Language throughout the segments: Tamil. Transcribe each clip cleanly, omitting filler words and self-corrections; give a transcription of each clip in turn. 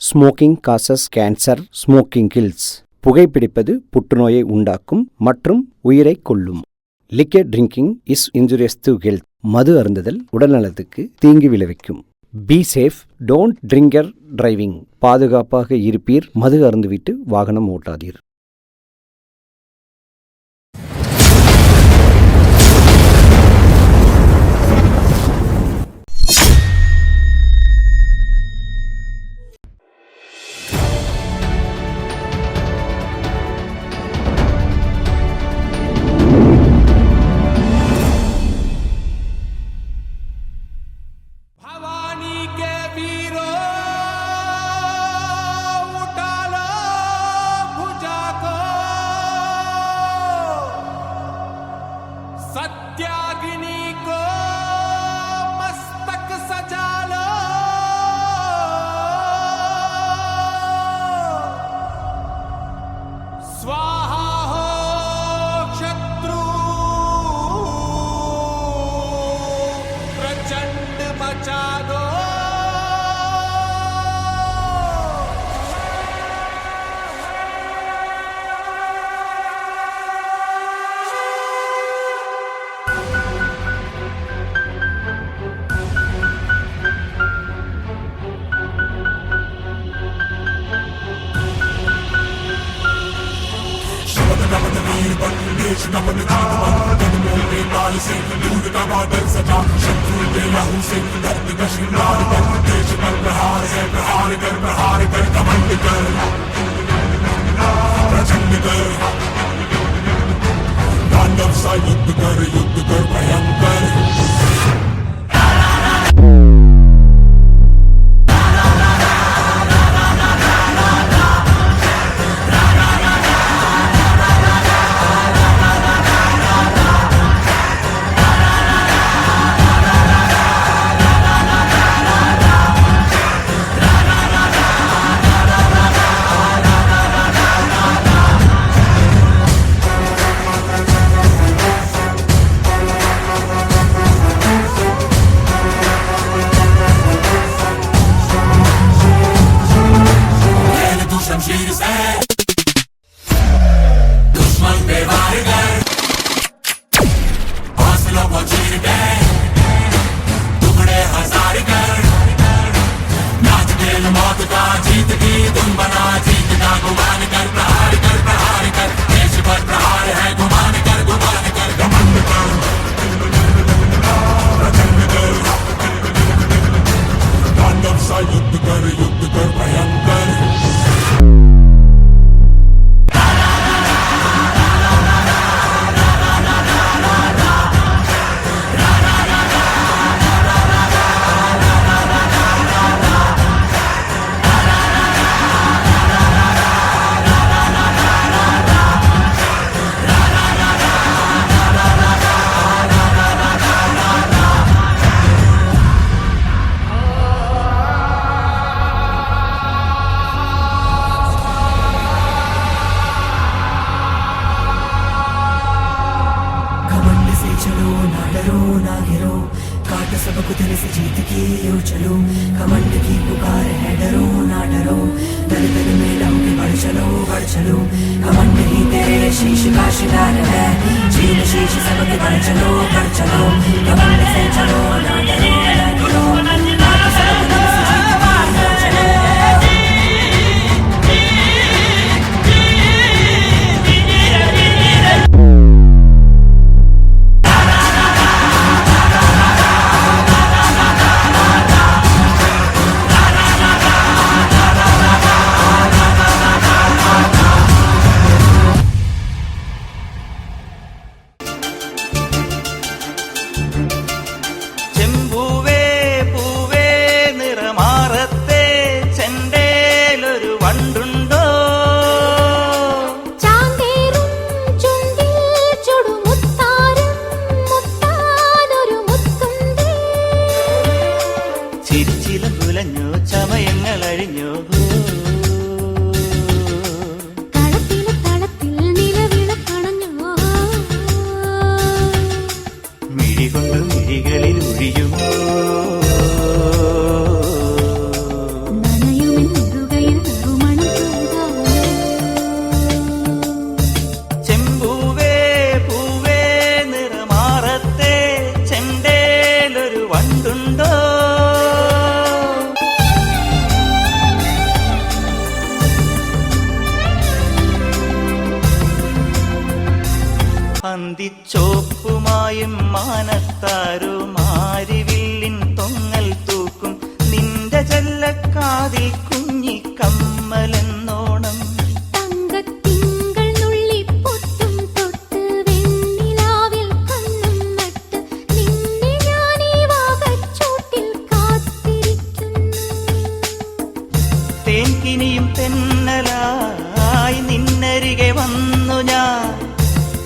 Smoking causes cancer, smoking kills. புகைப்பிடிப்பது புற்றுநோயை உண்டாக்கும் மற்றும் உயிரை கொல்லும். Liquor drinking is injurious to health. மது அருந்துதல் உடல்நலத்துக்கு தீங்கு விளைவிக்கும். Be safe, don't drinker driving. பாதுகாப்பாக இருப்பீர், மது அருந்துவிட்டு வாகனம் ஓட்டாதீர். നനയുമെന്നുകൾ ചോപ്പുമായും മാനത്താരോ മാരിവില്ലിൻ തൊങ്ങൽ തൂക്കും നിന്റെ ചെല്ലക്കാതിൽ കുഞ്ഞി കമ്മലെന്നോണം. തേൻകിനിയും തെന്നലായി നിന്നരികെ വന്നു ഞാൻ,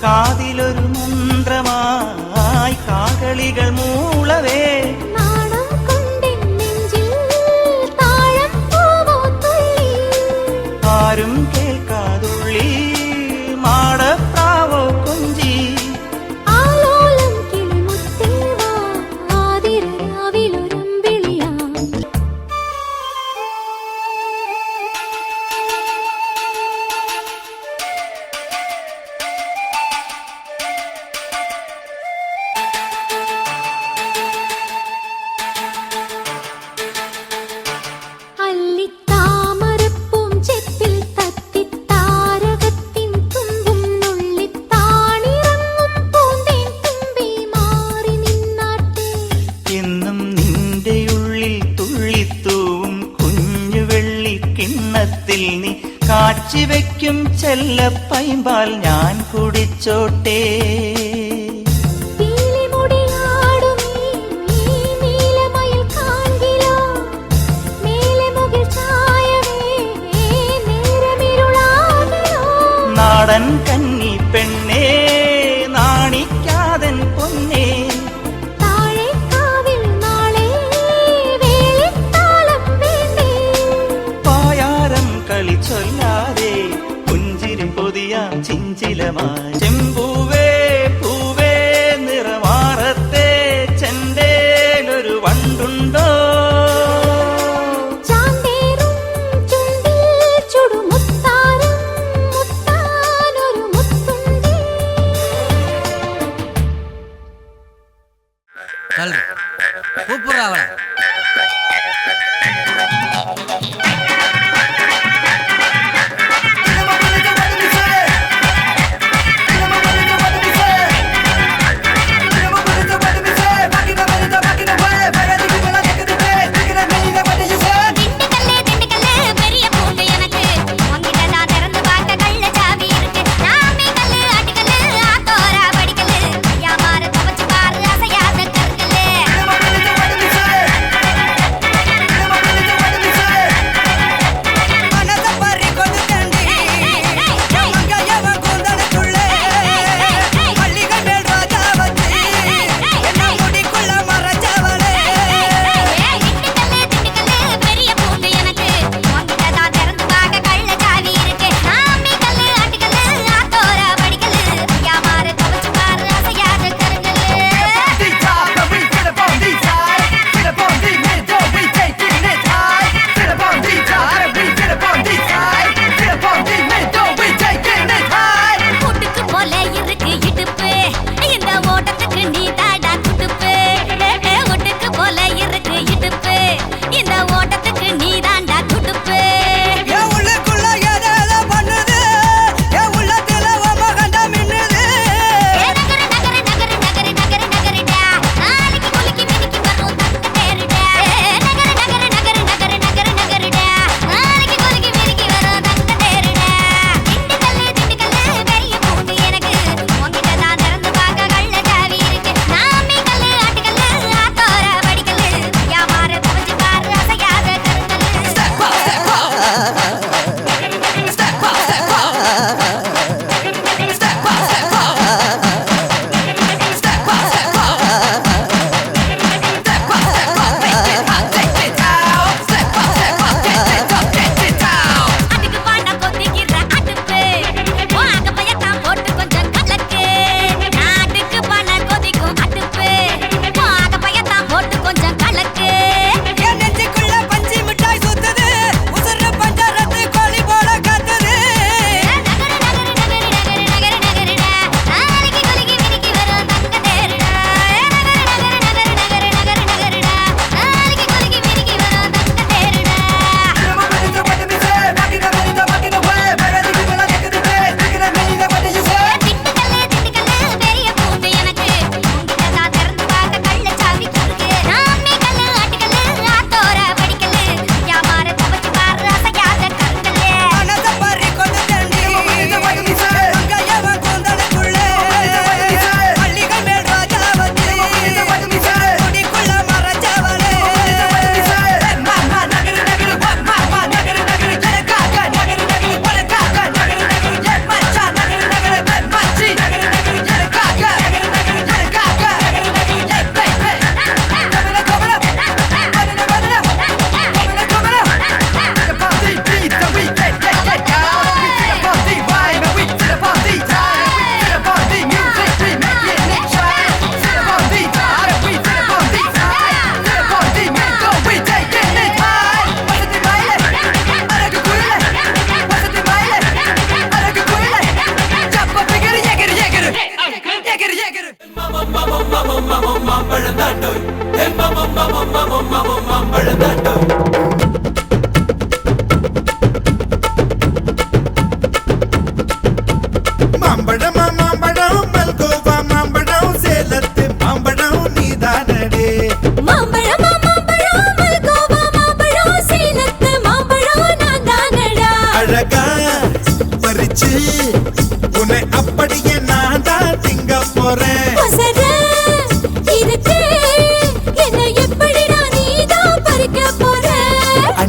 കാതിലൊരു മന്ത്രമായി കാകളികൾ മൂളവേ. ആരും കേൾക്കാതുള്ളി മാടപ്രാവോ കൊഞ്ചി. കിണ്ണത്തിൽ നീ കാച്ചിവെക്കും ചെല്ലപ്പൈമ്പാൽ ഞാൻ കുടിച്ചോട്ടെ. നാടൻ കന്നി പെണ്ണേ നാണിക്കാതൻ പൊന്നേ, ചൊല്ലാതെ പുഞ്ചിരി പൊതിയാം ചിഞ്ചിലമായി. ചെമ്പൂവേ പൂവേ നിറമാറത്തെ ചെണ്ടേലൊരു വണ്ടുണ്ടോ?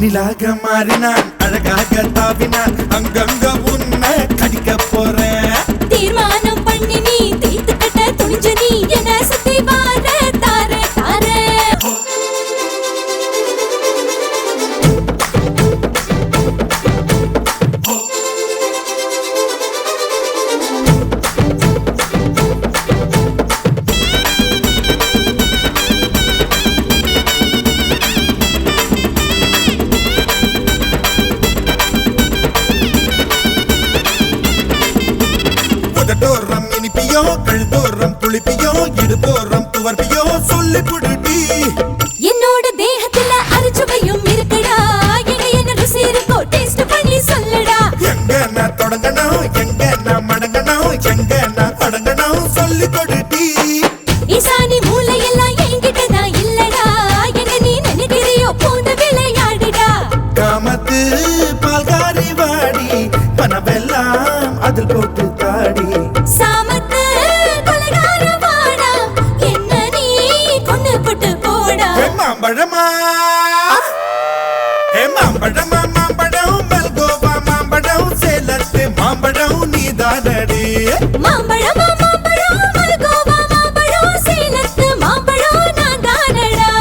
அணிலாக மாறினான் அழகாக தாவினான் அங்கங்க உன்னை கடிக்க போறேன் தீர்மானம் பண்ணி நீ தீர்த்து கட்ட துணிஞ்ச நீ என்ன சுத்தி வார தார தார உதட்டோரம் இனிப்பியோ கழுத்தோரம் புளிப்பியோ இடுப்போரம் துவர்ப்பியோ சொல்லி புடுடி என்னோட தேகத்துல அரிச்சுவையும் இருக்குடா என்ன ருசி இருக்கோ டேஸ்ட் பண்ணி சொல்லடா எங்க நான் தொடங்கணும் எங்க நான் மடங்கணும் எங்க நான் தொடங்கணும் சொல்லி கொடுடி ஈசானி மூளையெல்லாம் என்கிட்ட தான் இல்லடா என்ன நீ நினைக்கிறியோ போன விளையாடுடா காமத்து பால்காரி வாடி பணமெல்லாம் அதில் போட்டு தாடி சாமத்து கொலைகார வாடா என்ன நீ கொண்டு போட்டு போடா மாம்பழமா மாம்பழமா மாம்பழம் மல்கோவா மாம்பழம் சேலத்து மாம்பழம் நீதானடி மாம்பழம் மாம்பழம் மல்கோவா மாம்பழம் சேலத்து மாம்பழம் நான் தானடா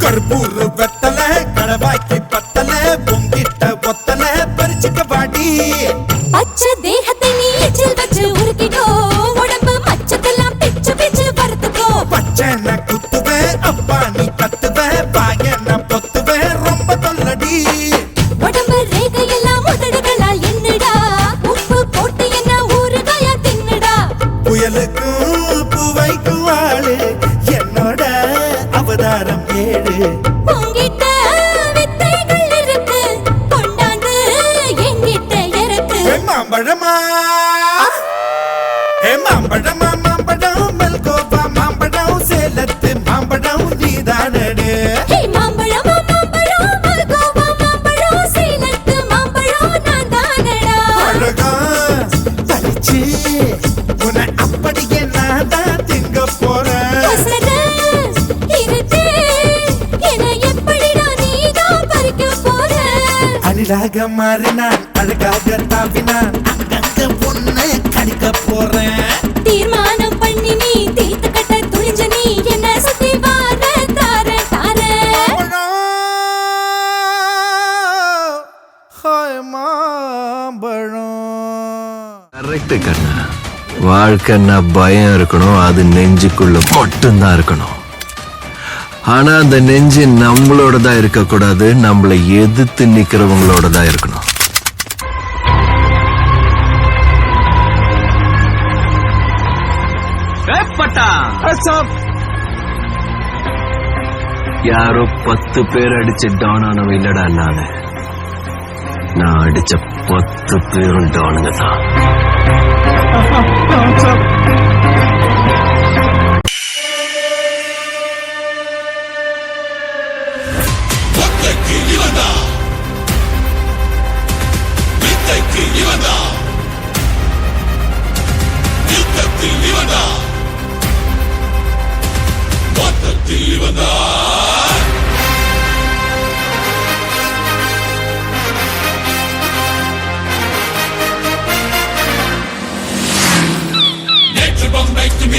கற்பூர வெத்தல கடவாய்க்கு பத்தல பொங்கிட்ட ஒத்தல பறிச்சுக்க வாடி பச்சை தேகத்தை நீ எச்சில் வச்சு உருக்கிக்கோ உடம்பு மச்சத்தெல்லாம் பிச்சு பிச்சு பருத்துக்கோ பச்சை குத்துவேன் அப்பா நீ கத்துவேன் பாயன பொத்துவேன் ரொம்ப தொல்லடி உடம்பு ரேகையெல்லாம் உதடுகளால் என்னடா உப்பு போட்டு என்ன ஊறுகாயா தின்னுடா புயலுக்கும் பூவைக்கும் ஆளு என்னோட அவதாரம் ஏழு உங்கிட்ட வித்தைகள் இருக்கு கொண்டாந்து எங்கிட்ட இருக்கு மாம்பழமா மாம்பழமா மாம்பழம் மல்கோவா மாம்பழம் சேலத்து மாம்பழம் நீதானடு ஹே மாம்பழம் மாம்பழம் மல்கோவா மாம்பழம் சேலத்து மாம்பழம் நான் தானடா அழகா பறிச்சு உன்னை அப்படியே நான் தான் திங்க போறேன் ஒசர இருக்கு என்ன எப்படிடா நீதான் பறிக்க போற அணிலாக மாறினான் அழகாக தாவினான் அங்கங்க உன்னை கடிக்க போறேன் தீர்மானம் பண்ணி நீ தீர்த்து கட்ட துணிஞ்ச நீ என்ன சுத்தி வார தார தார மாம்பழம் கரெக்ட் கண்ணா வாழ்க்கைன்னா பயம் இருக்கணும் அது நெஞ்சுக்குள்ள மட்டும்தான் இருக்கணும் ஆனா அந்த நெஞ்சு நம்மளோட தான் இருக்கக்கூடாது நம்மளை எதிர்த்து நிக்கிறவங்களோட தான் இருக்கணும் யாரோ 10 பேர் அடிச்சு டவுன் ஆனவன் இல்லடா நான் அடிச்ச 10 பேரும் டவுனுங்க தான்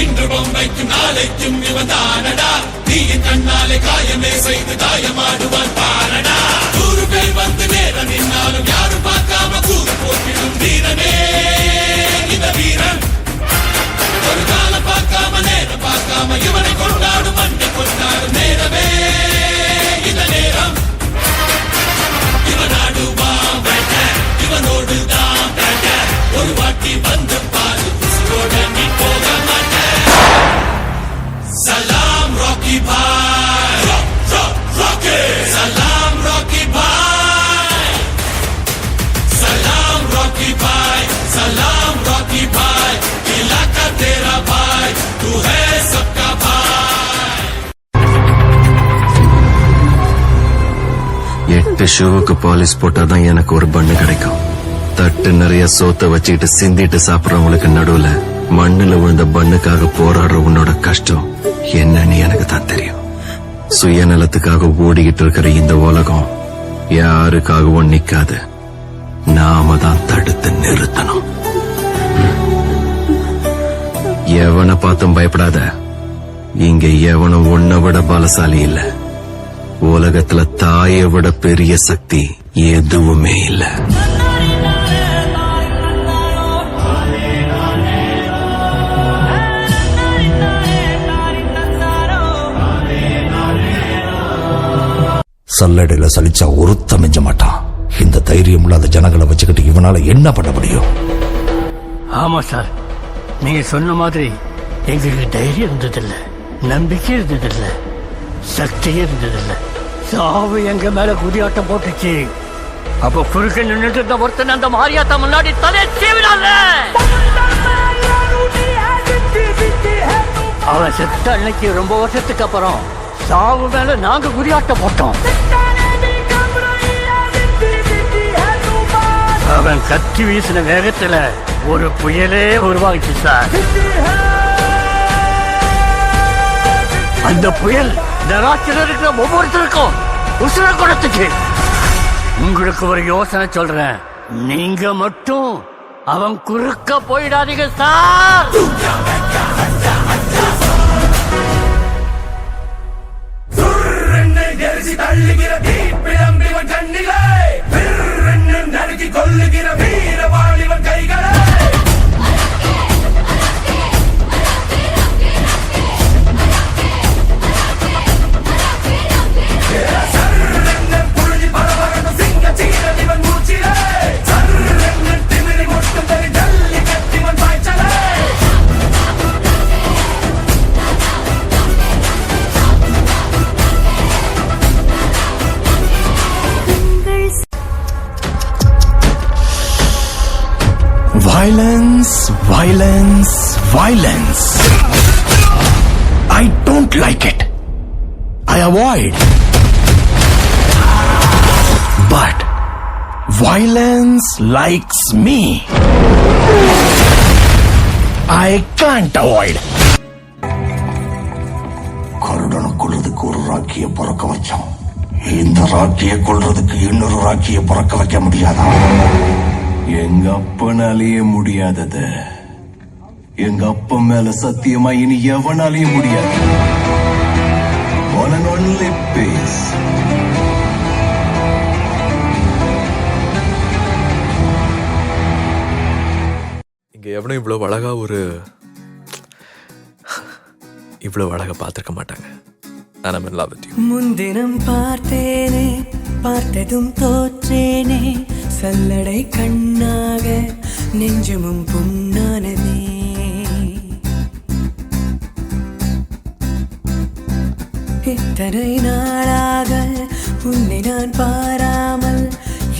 இன்று பொம்மைக்கும் நாளைக்கும் இவன் தானடா தீயின் கண்ணாலே காயமே செய்து தாயமாடுவான் பாரடா 100 பேர் வந்து நேரம் நின்னாலும் யாரும் பார்க்காம கூறு போட்டிடும் வீரனே இந்த வீரன் ஒரு காலம் பார்க்காம நேரம் பார்க்காம இவனை கொண்டாடும் மண்ணை கொண்டாடும் நேரமே இந்த நேரம் இவன் ஆடுவான் வேட்ட இவனோடு தான் வேட்ட ஒரு வாட்டி வந்து பாரு உசுரோட நீ போக மாட்ட Salam Rocky Bhai Rocky Salam Rocky Bhai Salam Rocky Bhai Salam Rocky Bhai எனக்கு ஷூவுக்கு பாலிஷ் போட்டாதான் எனக்கு ஒரு பண்ணு கிடைக்கும். தட்டு நிறைய சோத்த வச்சுக்கிட்டு சிந்திட்டு சாப்பிடறவங்களுக்கு நடுவுல மண்ணுல விழுந்த பண்ணுக்காக போராடுற உன்னோட கஷ்டம் என்னன்னு எனக்கு தான் தெரியும். சுயநலத்துக்காக ஓடிக்கிட்டு இருக்கிற இந்த உலகம் யாருக்காகவும் நிக்காது. நாம தான் தடுத்து நிறுத்தணும். எவனை பார்த்தும் பயப்படாத. இங்க எவனும் உன்னை விட பலசாலி இல்ல. உலகத்துல தாயை விட பெரிய சக்தி எதுவுமே இல்ல. சல்லடையில சலிச்சா ஒருத்த மிஞ்ச மாட்டான். இந்த தைரியம் இல்லாத ஜனங்களை வச்சுக்கிட்டு இவனால என்ன பண்ண முடியும்? ஆமா சார், நீங்க சொன்ன மாதிரி எங்களுக்கு தைரியம் இருந்ததில்ல, நம்பிக்கை இருந்ததில்ல, சக்தியே இருந்ததில்ல. சாவு எங்க மேல குதியாட்டம் போட்டுச்சு. அப்ப குறுக்க நின்றுட்டு இருந்த ஒருத்தன் அந்த மாரியாத்தா முன்னாடி தலையை சீவினாங்க. அவன் செத்த அன்னைக்கு ரொம்ப வருஷத்துக்கு அப்புறம் சாவு மேல நாங்க குதியாட்டம் போட்டோம். அவன் கத்தி வீசின வேகத்துல ஒரு புயலே உருவாகிச்சு சார். அந்த புயல் நராட்சியில் இருக்கிற ஒவ்வொருத்தருக்கும் உசுர கொடுத்துச்சு. உங்களுக்கு ஒரு யோசனை சொல்றேன், நீங்க மட்டும் அவன் குறுக்க போயிடாதீங்க சார். தள்ளுகிற தீப்பிழம்பிவன் கண்ணிலே நறுக்கி கொல்லுகிற வீரவாளிவன் கைகளே. புழுதி பரவகட்டும் சிங்க சீரடிவன் மூச்சிலே. திமிரி மட்டும் தனி ஜல்லி கட்டிவன் பாய்ச்சலே. Violence, violence, violence. I don't like it. I avoid. But violence likes me. I can't avoid. கருடனை கொள்றதுக்கு ஒரு ராக்கிய பிறக்க வச்சோம். இந்த ராக்கிய கொள்றதுக்கு இன்னொரு ராக்கிய பிறக்க வைக்க முடியாதா? எங்க அப்பனாலேயே முடியாதது எங்க அப்பா மேல சத்தியமா இனி எவனாலேயே முடியாது. One and only peace. இங்க எவனும் இவ்வளவு அழகா பார்த்திருக்க மாட்டாங்க. I'm in love with you. முன்தினம் பார்த்தேனே, பார்த்ததும் தோற்றேனே, சல்லடை கண்ணாக நெஞ்சமும் புண்ணானதே. இத்தனை நாளாக உன்னை நான் பாராமல்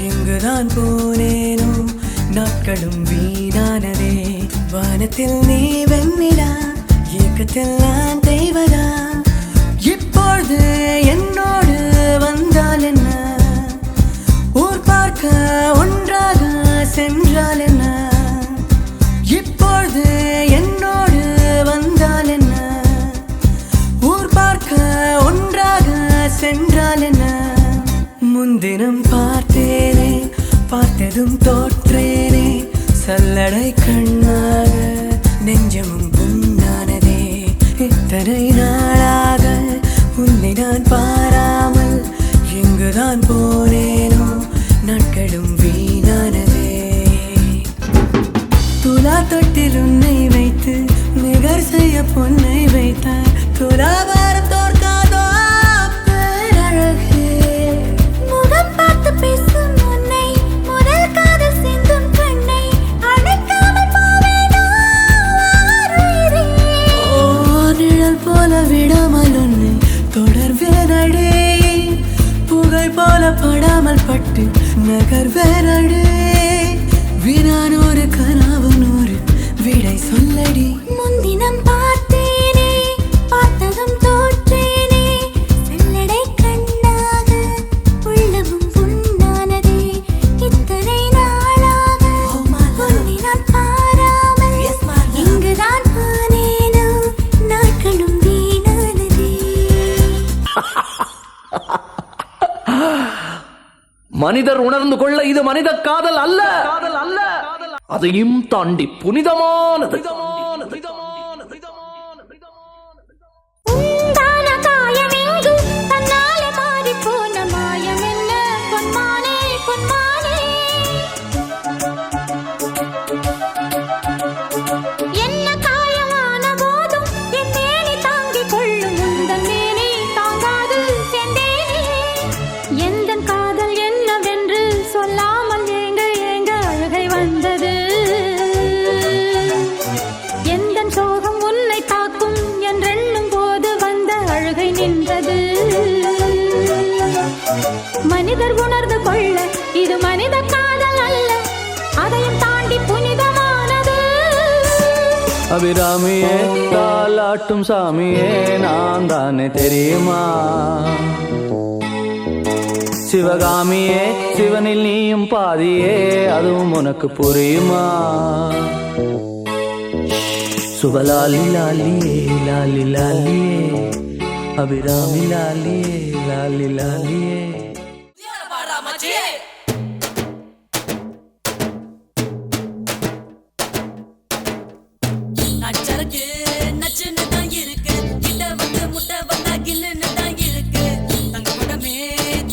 எங்குதான் போனேனோ, நாட்களும் வீணானதே. வானத்தில் நீ வெண்ணிலா, ஏக்கத்தில் நான் தெய்வதா. இப்பொழுது என்னோடு வந்தால் என்ன, ஊர் பார்க்க ஒன்றாக சென்றால் என்ன. இப்பொழுது என்னோடு வந்தால் என்ன, ஊர் பார்க்க ஒன்றாக சென்றால் என்ன. முன்தினம் பார்த்தேனே, பார்த்ததும் தோற்றேனே, சல்லடை கண்ணாக நெஞ்சமும் புண்ணானதே. இத்தனை நாளாக உன்னை நான் பாராமல் எங்குதான் போனேனோ, நாட்களும் வீணானதே. துலா தொட்டில் உன்னை வைத்து நிகர் செய்ய பொன்னை வைத்தார். துலாபாரம் தோற்காதோ பேரழகே. முகம் பார்த்து பேசும் உன்னை, முதல் காதல் சிந்தும் கண்ணை அணைக்காமல் போவேனோ ஆருயிரே. நிழல் போல விடாமல் உன்னை தொடர்வேனடே, புகை போல படாமல் பட்டு நகர்வேனடே. வினானோரு கனவு நூறு விடை சொல்லடி. முன்தினம் பார்த்தேனே, பார்த்ததும் தோற்றேனே, சல்லடை கண்ணாக உள்ளமும் புண்ணானதே. மனிதர் உணர்ந்து கொள்ள இது மனித காதல் அல்ல, அதையும் தாண்டி புனிதமானது. உண்டான காயமெங்கு தன்னாலே மாறிப் போன மாயம் என்ன பொன்மானே பொன்மானே. என்ன காயமான போதும் என் மேனி தாங்கிக் கொள்ளும் உந்தன் மேனி தாங்காது செந்தேனே. எந்தன் காதல் என்னவென்று சொல்லாமல் ஏங்க ஏங்க அழுகை வந்தது. எந்தன் சோகம் உன்னை தாக்கும் என்றெண்ணும் போது வந்த அழுகை நின்றது. மனிதர் உணர்ந்து கொள்ள இது மனித காதல் அல்ல, அதையும் தாண்டி புனிதமானது. அபிராமியே தாலாட்டும் சாமியே நான் தானே தெரியுமா? சிவகாமியே சிவனில் நீயும் பாதியே அதுவும் உனக்கு புரியுமா? சுபலாலி லாலியே லாலி லாலியே அபிராமி லாலியே லாலி லாலியே. நச்சருக்கு நச்சுன்னு தான் இருக்கு, கிட்ட வந்து முட்டை வந்தா கில்லுன்னு தான் இருக்கு. தங்க படமே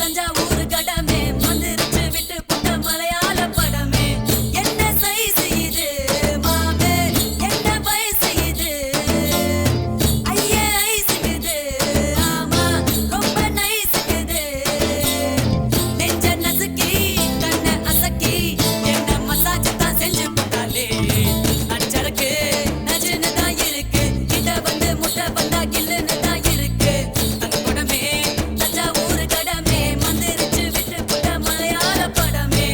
தஞ்சாவூர் கடமே வந்துருச்சு விட்டு புட்ட மலையாள படமே. என்ன சைஸ் இது மாமே, என்ன வயசு இது, ஐயே ஐஸ் இது, ஆமா ரொம்ப நைஸ் இது. நெஞ்ச நசுக்கி கண்ணை அசக்கி என்ன மசாஜ் தான் செஞ்சு போட்டாலே. நச்சருக்கு நச்சுன்னு தான் இருக்கு, கிட்ட வந்து முட்டை வந்தா கில்லுன்னு தான் இருக்கு. தங்க படமே தஞ்சாவூர் கடமே வந்துருச்சு விட்டு புட்ட மலையாள படமே.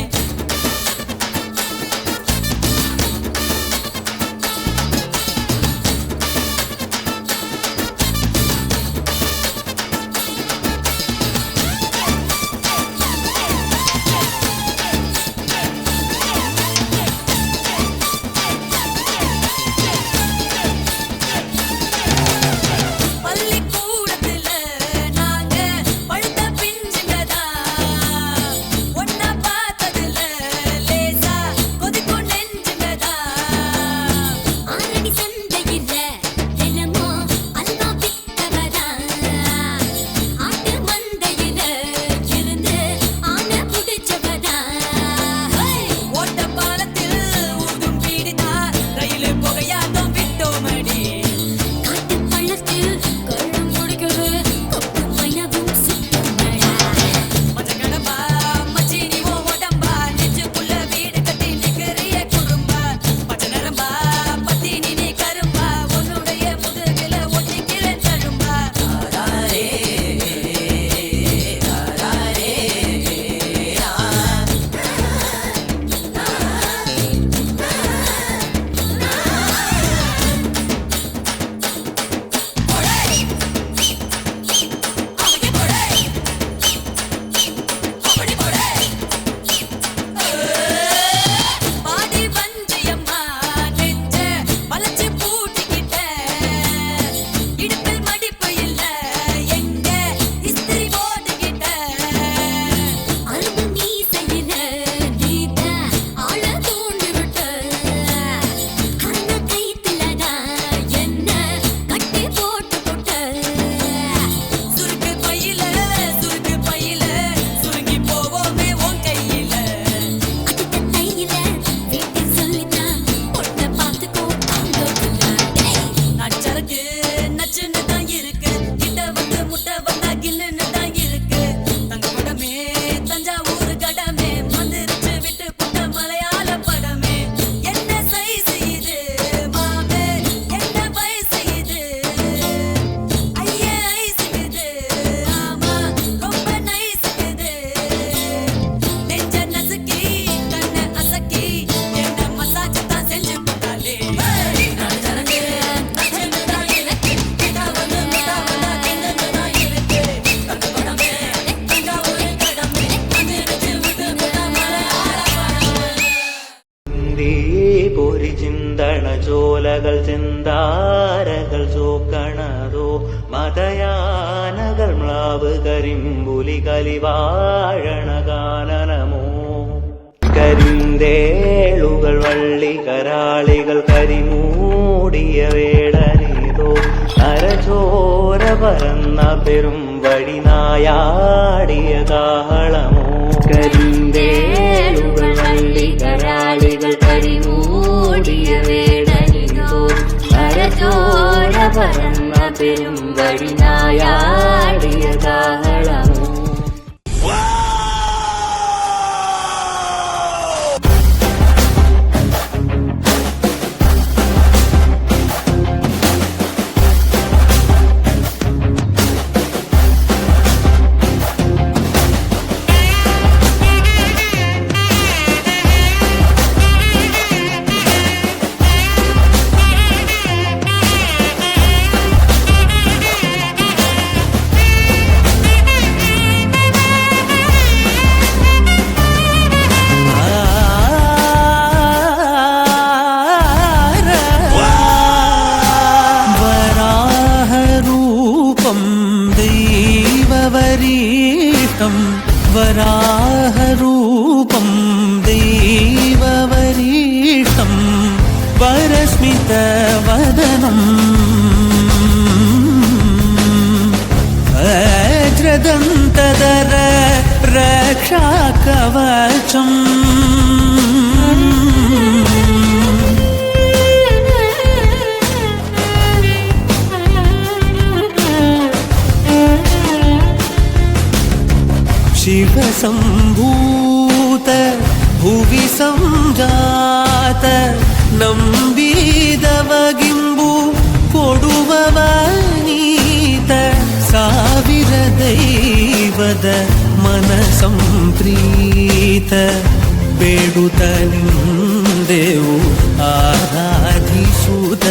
பள்ளிக்கூடத்துல நாங்க பழுத்த பிஞ்சுங்கதா, ஒன்னா பார்த்ததுல லேசா கொதிக்கும் நெஞ்சுங்கதா. ஆரடி சந்தையில தினமும் அல்வா வித்தவரா, ஆட்டு மந்தையில இருந்து ஆனை புடிச்சவரா. ஓட்ட பாலத்தில் ஊதும் பீடிதா, ரயிலு புகையாட்டம் விட்டோமடி. காட்டு பள்ளத்தில் கள்ளம் முடிக்கிறது கொப்பு மைனவும் சுத்தமடா. மச்சக்கடம்பா மச்சினி ஓ உடம்பா, நெஞ்சுக்குள்ள வீடு கட்டி நிக்கிறிய குறும்பா. பச்சை நரம்பா பத்தினி நீ கரும்பா, உன்னுடைய முதுகில ஒட்டிக்கிறேன் தழும்பா. ஆராரே ஆராரே பாடி வஞ்சியம்மா நெஞ்ச வளைச்சு பூட்டிக்கிட்ட, இடுப்பில் மடிப்பு இல்ல எங்க இஸ்திரி போட்டுக்கிட்ட. அரும்பு மீசையில நீத ஆள தூண்டி விட்ட, அந்த கைத்துலதான் என்ன கட்டி போட்டு போட்ட. சுருக்கு பையில சுருங்கி போவோமே உன் கையில. அதுக்கு தையில வீட்டு சொல்லித்தான் பொண்ணை பார்த்துக்கோ தாங்கோக்குல. நச்சருக்கு நச்சுன்னு தான் இருக்கு, கிட்ட வந்து முட்டை வந்தா கில்லுன்னு தான் இருக்கு. தங்க படமே தஞ்சாவூர் கடமே வந்துருச்சு விட்டு புட்ட மலையாள படமே. என்ன சைஸ் இது மாமே, என்ன வயசு இது, ஐயே ஐஸ் இது, ஆமா ரொம்ப நைஸ் இது. நெஞ்ச நசுக்கி கண்ணை அசக்கி என்ன மசாஜ் தான் செஞ்சு போட்டாலே. நச்சருக்கு நச்சுன்னு தான் இருக்கு, கிட்ட வந்து முட்டை வந்தா கில்லுன்னு தான் இருக்கு. தங்க படமே தஞ்சாவூர் கடமே வந்துருச்சு விட்டு புட்ட மலையாள படமே. പൊരി ചിന്തണ ജോലകൾ ചിന്താരകൾ ചോക്കണതോ മതയാനകൾ മ്ലാവ് കരിമ്പുലി കലിവാഴണഗാനനമോ കരിന്തേളുകൾ വള്ളി കരാളികൾ കരിമൂടിയ വേടനേതോ നരചോര പരന്ന പെരും വഴിനായാടിയ കാഹളമോ കരിന്തേളുകൾ വള്ളി കരാളികൾ കരിമൂടിയ വേടനേതോ നരചോര പരന്ന പെരും വഴിനായാടിയ കാഹളമോ वराहरूपं दैववरीष्टं वरस्मितवदनं वज्रदन्तधर रक्षाकवचम् शिवसम्भूत भुवि संजात नम्बिदवगिम्बु कोडुववनीत ಸಾವಿರ ದೈವದ ಮನಸಂಪ್ರೀತ ಬೇಡುತ್ತ ನಿಂದೆವು ಆರಾಧಿಸುತ್ತ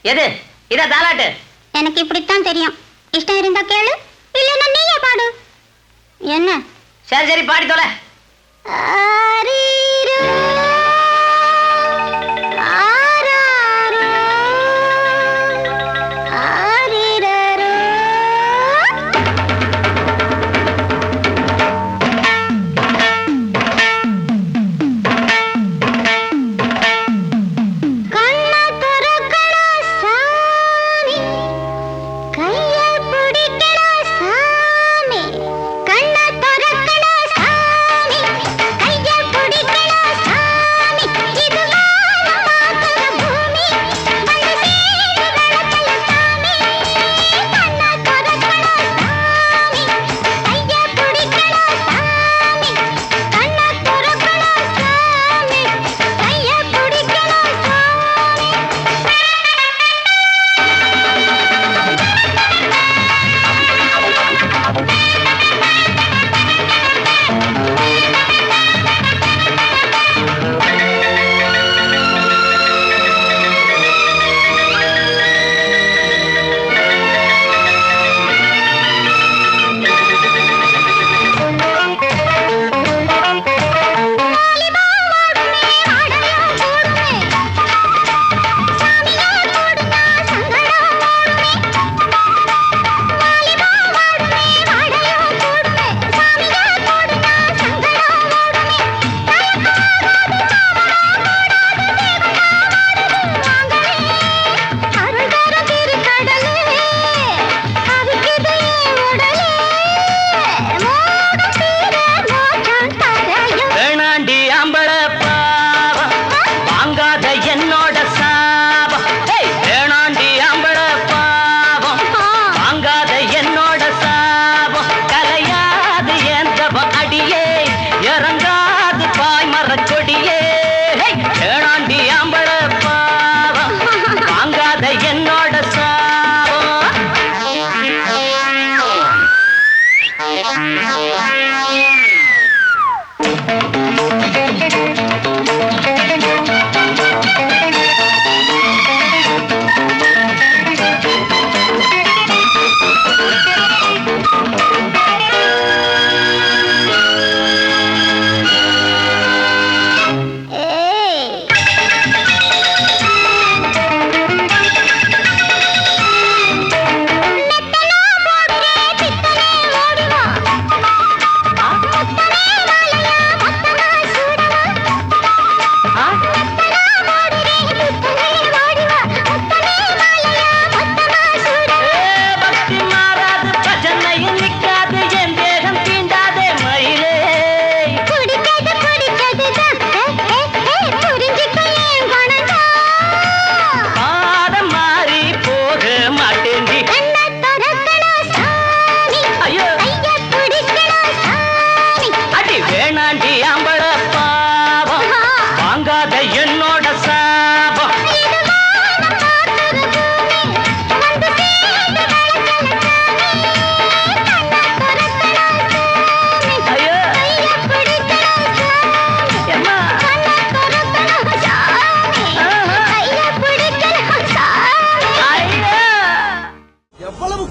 எது இத தாலாட்டு எனக்கு இப்படித்தான் தெரியும். இஷ்டம் இருந்தா கேளு, இல்லைன்னா நீயே பாடு. என்ன? சரி சரி பாடி தொலை. கண்ண திறக்கடா சாமி, கைய பிடி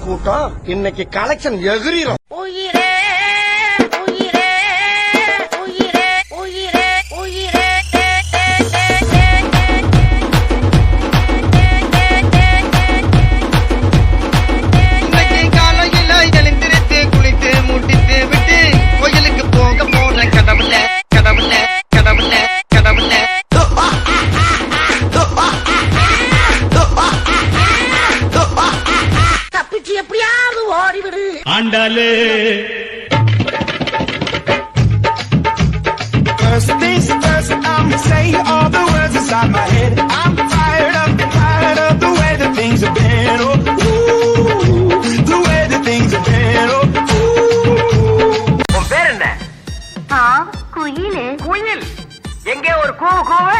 கூட்டம் இன்னைக்கு கலெக்ஷன் எகிரிரும். உயிரே உயிரே உயிரே உயிரே உயிரே இன்னைக்கு காலையில எழுந்திருத்து குளித்து முட்டித்து விட்டு கோயிலுக்கு போக போன கடவுளே கடவுளே கடவுளே கடவுளே தப்பிச்சு எப்படியாவது ஓடிவிடு. ஆண்டாலே First things first, I'ma say all the words inside my head. I'm tired of the way that things have been. Oh, ooh, the way that things have been. Oh, ooh. உன் பேர் என்ன? குயிலு குயில். எங்கே ஒரு கூவு கூவு?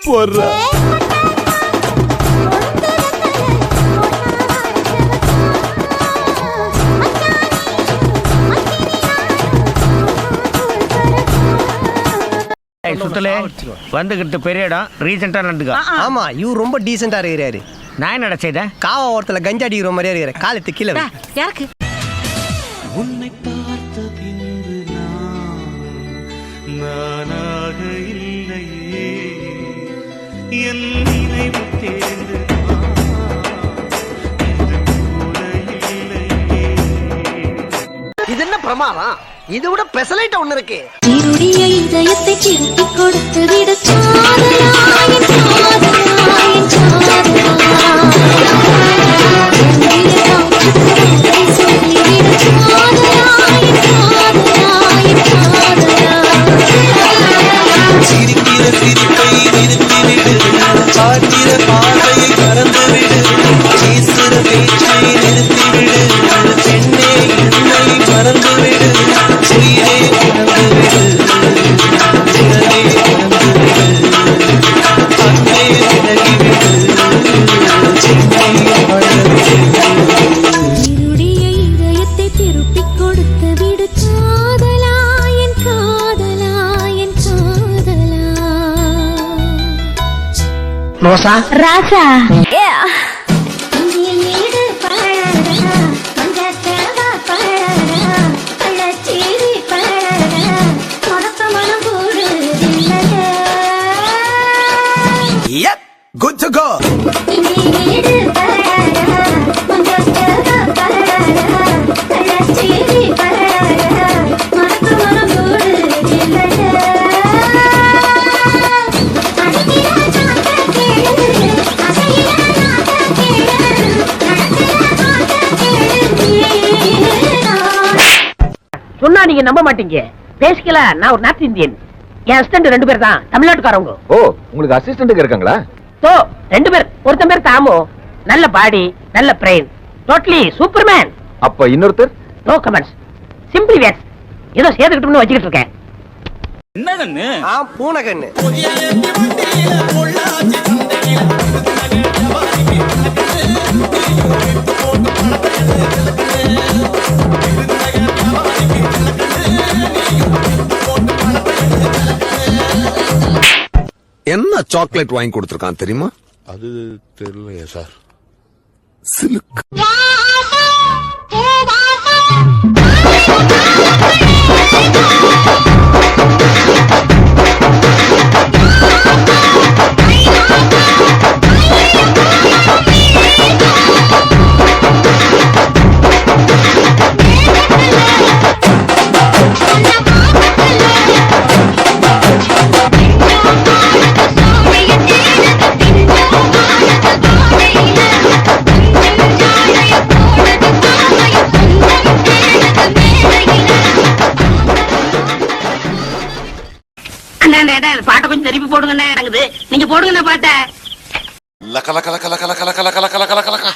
போடுறா சுத்தலே வந்துகிட்டு பெரிய இடம் ரீசெண்டா நடந்துக்கா. ஆமா இவர் ரொம்ப டீசெண்டா இருக்கிறாரு. நான் என்னடா செய்தேன்? காவா ஓரத்துல கஞ்சா அடிக்கிற மாதிரியா இருக்கிற காலத்து கீழே வை. யாருக்கு உன்னை பார்த்த பின்பு நானாக இல்லையே என் நினைவு தேர்ந்து இது என்ன பிரமாதம்? இது விட பெசலைட் ஒண்ணு இருக்கு. இருடைய இதயத்தை திருப்பி கொடுத்து விட சாதனாயின் சாதனாயின் சிரிக்கிற சிரிப்பை நிறுத்திவிடு, பார்க்கிற பார்வையை மறந்துவிடு, பேசுற பேச்சை நிறுத்திவிடு, பெண்ணே என்னை மறந்துவிடு, உயிரே மறந்துவிடு, உடனே மறந்துவிடு, அன்பே விலகிவிடு, என்னை மறந்துவிடு. இருடைய இதயத்தை திருப்பி கொடுத்து விடு காதலாயின் காதலாயின் காதலா ரோசா ராசா Good to go. சொன்னா நீங்க நம்ப மாட்டீங்க. பேசிக்கல நான் ஒரு நார்த் இந்தியன். என் அசிஸ்டன்ட் 2 பேர் தான் தமிழ்நாட்டுக்காரவங்க. ஓ உங்களுக்கு அசிஸ்டன்ட் இருக்காங்களா? சோ 2 பேர். ஒருத்தன் பேர் தாமு, நல்ல பாடி நல்ல பிரெயின், டோட்டலி சூப்பர்மேன். அப்ப இன்னொருத்தர்? No comments, simply waste. ஏதோ சேர்த்துக்கிட்டோம்னு வச்சுக்கிட்டு இருக்கேன். என்ன கண்ணு? பூனை கண்ணு. என்ன சாக்லேட் வாங்கி கொடுத்திருக்கான் தெரியுமா? அது தெரியலையே சார். சிலுக். பாட்டை கொஞ்சம் திருப்பி போடுங்க. இறங்குது, நீங்க போடுங்க பாட்ட. லக்க லக்க லக்க லக்க லக்க லக்க லக்க லக்க லக்க லக்க லக்க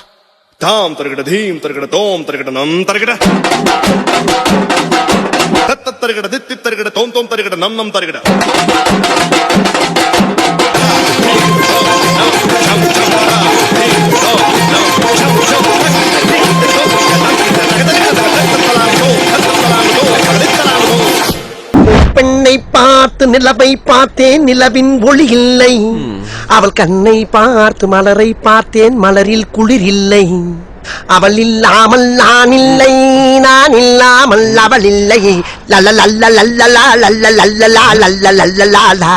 தாம் தருகிட தீம் தருகிட தோம் தருகிட நம் தருகிட தத்த தருகிட தித்தி தருகிட தோம் தோம் தருகிட நம் நம் தருகிட பெண்ணை பார்த்து நிலவை பார்த்தேன், நிலவின் ஒளி இல்லை. அவள் கண்ணை பார்த்து மலரை பார்த்தேன், மலரில் குளிர் இல்லை. அவள் இல்லாமல் நான் இல்லை, நான் இல்லாமல் அவள் இல்லை. லல்ல லல்ல லல்லலா லல்ல லல்லலா லல்ல லல்லலா.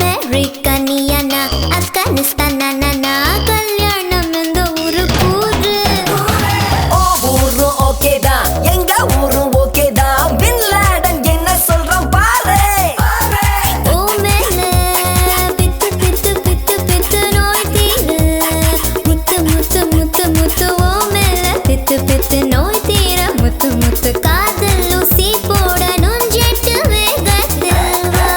அமெரிக்கனியனா ஆப்கானிஸ்தானா கல்யாணம் இந்த ஊரு கூறு. ஓ ஊரும் ஓகேதா, எங்க ஊரும் ஓகேதா. பின் லாடன் என்ன சொல்றான் பாரு. ஓ மேல பித்து பித்து பித்து பித்து நோய் தீரு. முத்து முத்து முத்து முத்து ஓ மேல பித்து பித்து நோய் தீர. முத்து முத்து காதல் ஊசி போடணும் ஜெட்டு வேகத்தில் வா.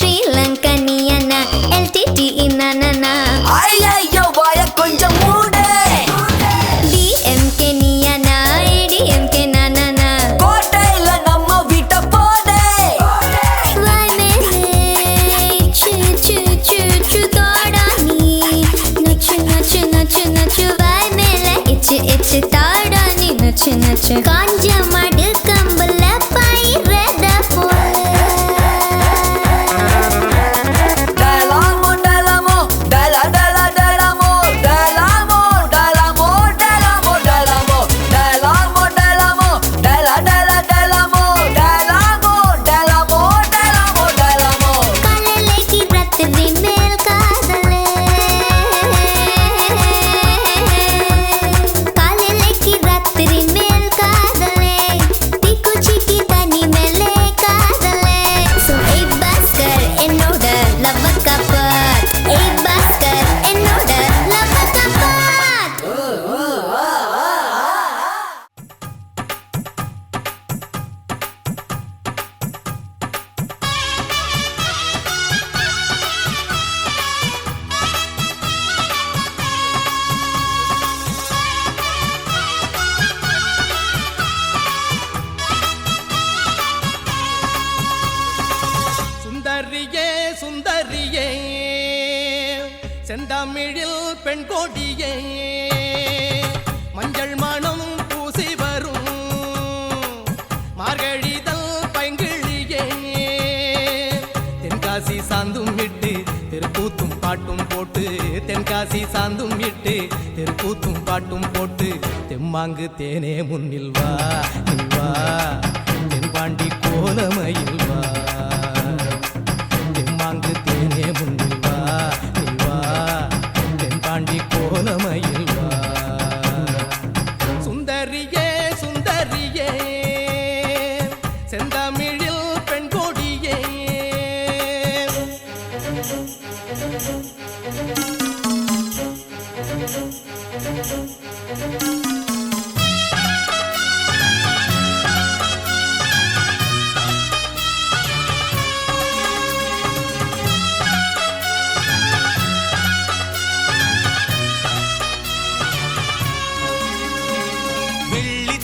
ஸ்ரீலங்கனியனா எல்டிடி இனனா. ஐயோ வாய கொஞ்சம் மூடு. டிஎம்கே நியனா ஏடிஎம்கே நானா. கோட்டையில நம்ம வீட்டை போடு. வாய் மேலே சு சு சு சு தோடா நீ. நச்சு நச்சு நச்சு நச்சு வாய் மேலே இச்சு இச்சு தாடா நீ. நச்சு நச்சு காஞ்ச மடு கம்பல பயிரத போல. சுந்தரியே சுந்தரியே செந்தமிழில் பெண் கொடியே மஞ்சள் மணம் பூசி வரும் மார்கழிதல் பைங்கிழியே தென்காசி சாந்தும் விட்டு தெருக்கூத்தும் பாட்டும் போட்டு தென்காசி சாந்தும் விட்டு தெருக்கூத்தும் பாட்டும் போட்டு தெம்மாங்கு தேனே முன்னில் வா நீ வா தென்பாண்டி கோலமையில் வா தெம்மாங்கு தேனே முன்னில் வா நீ வா தென்பாண்டி கோலமையில் வா சுந்தரியே சுந்தரியே செந்தமிழில் பெண் கொடியே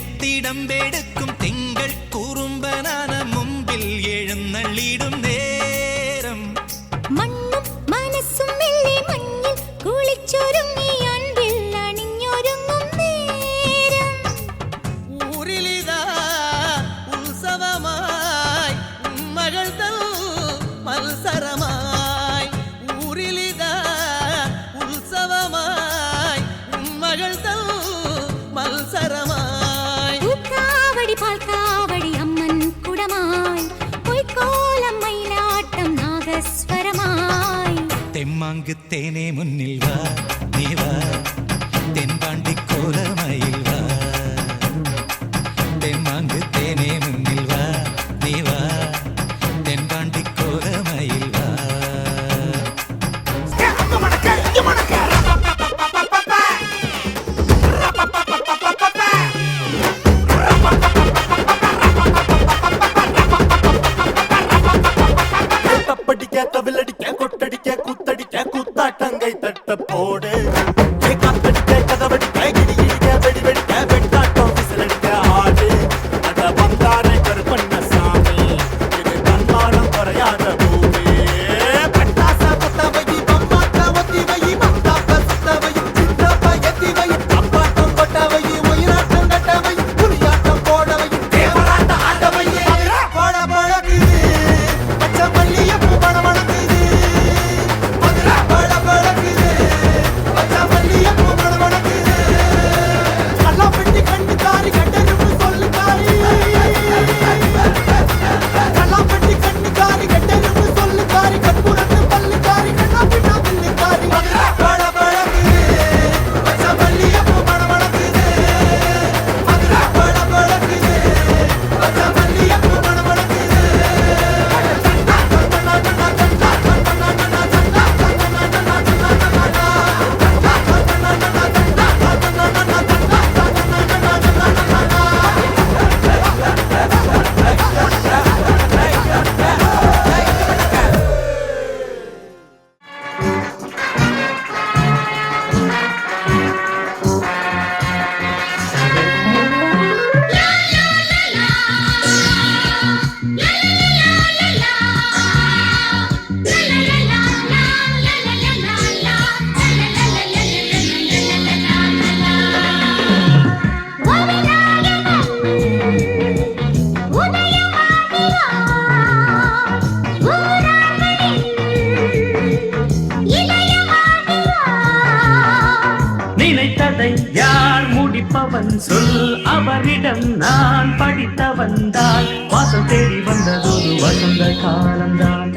வெள்ளித்திடம்பெடுக்கும் திங்கள் குறும்பனான மும்பில் எழுந்தள்ளிடும் நேரம் മണ്ണും മനസ്സും മെല്ലെ മഞ്ഞിൽ കുളിച്ചൊരുങ്ങി അൻപിൽ അണിഞ്ഞൊരുങ്ങും നേരം ஊரிலிதா உற்சவமாய் மகள்தல் மல்சரமாய் ஊரிலிதா உற்சவமாய் மகள்தல் மல்சரமாய் പൂക്കാവടി പാൽക്കാവടി അമ്മൻ കുടമായി പൊയ്ക്കോലം മയിലാട്ടം നാഗസ്വരമായി தெம்மாங்கு தேனே முன்னில் வா நீ வா தென்பாண்டி கோலமயில் வா தெம்மாங்கு தேனே முன்னில் வா நீ வா தென்பாண்டி கோலமயில் வா தப்படிக்க தவிலடிக்க கொட்டடிக்க குத்தடிக்க குத்தாட்டங்கை தட்ட போடு காத்தடிக்க கதவடிக்க கிடி கிடிக்க வெடி வெடிக்க வெட்டாட்டம் விசிலடிக்க ஆடு அட வந்தாரே கருப்பண்ண சாமி இது தன்மானம் குறையாத பூமி பட்டாச புத்தவை பம்மாக்க ஒத்திவை மத்தாப்ப சுத்தவை சித்தப்ப எத்திவை அப்பாட்டம் கொட்டவை உயிராட்டம் கட்டவை புலியாட்டம் போடவை தேவராட்ட ஆட்டவை போட பழகுது பச்சை மல்லிய பூ பண மணக்குது மதுரை பழ பழகுது பச்சை மல்லிய பூ பண மணக்குது கல்லாம் பெட்டி கண்டு காரி கட்டெருப்பு சொல்லு காரி கல்லாம் பெட்டி கண்டு காரி கட்டெருப்பு சொல்லு காரி கற்பூரத்து பல்லு காரி கண்ணா பின்னா பில்லு காரி மதுரை பழ பழகுது பச்சை மல்லிய பூ பண மணக்குது மதுரை பழ பழகுது பச்சை மல்லிய பூ பண மணக்குது நினைத்ததை யார் முடிப்பவன் சொல் அவரிடம் நான் படித்த வந்தால் வாசல் தேடி வந்ததொரு வசந்த காலம்தான்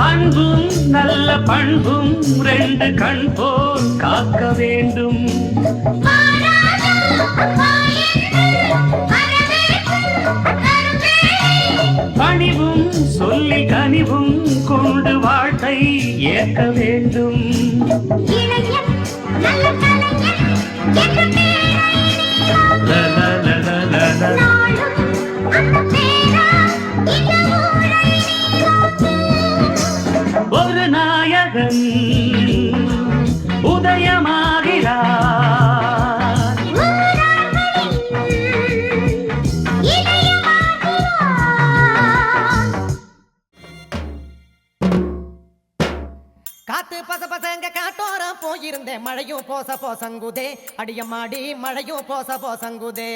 அன்பும் நல்ல பண்பும் ரெண்டு கண் போல் காக்க வேண்டும் பணிவும் சொல்லி கனிவும் கொண்டு வாழ்க்கை ஏற்க வேண்டும் ஒரு நாயகன் உதயமாகிறார் போச போசங்குதே அடியம்மாடி மழையும் போச போசங்குதே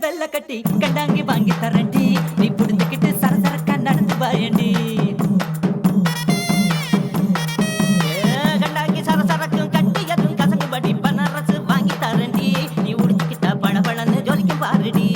வெள்ள கட்டி கண்டாங்கி வாங்கி தரண்டி நீ புடிஞ்சுக்கிட்டு சரசரக்கா நடந்து வாயண்டி கண்டாங்கி சரசரக்கும் கட்டி எதுவும் கசங்குபடி பனரசு வாங்கி தரண்டி நீ உடிச்சுக்கிட்டா பழபழன்னு ஜொலிக்கும் பாருடி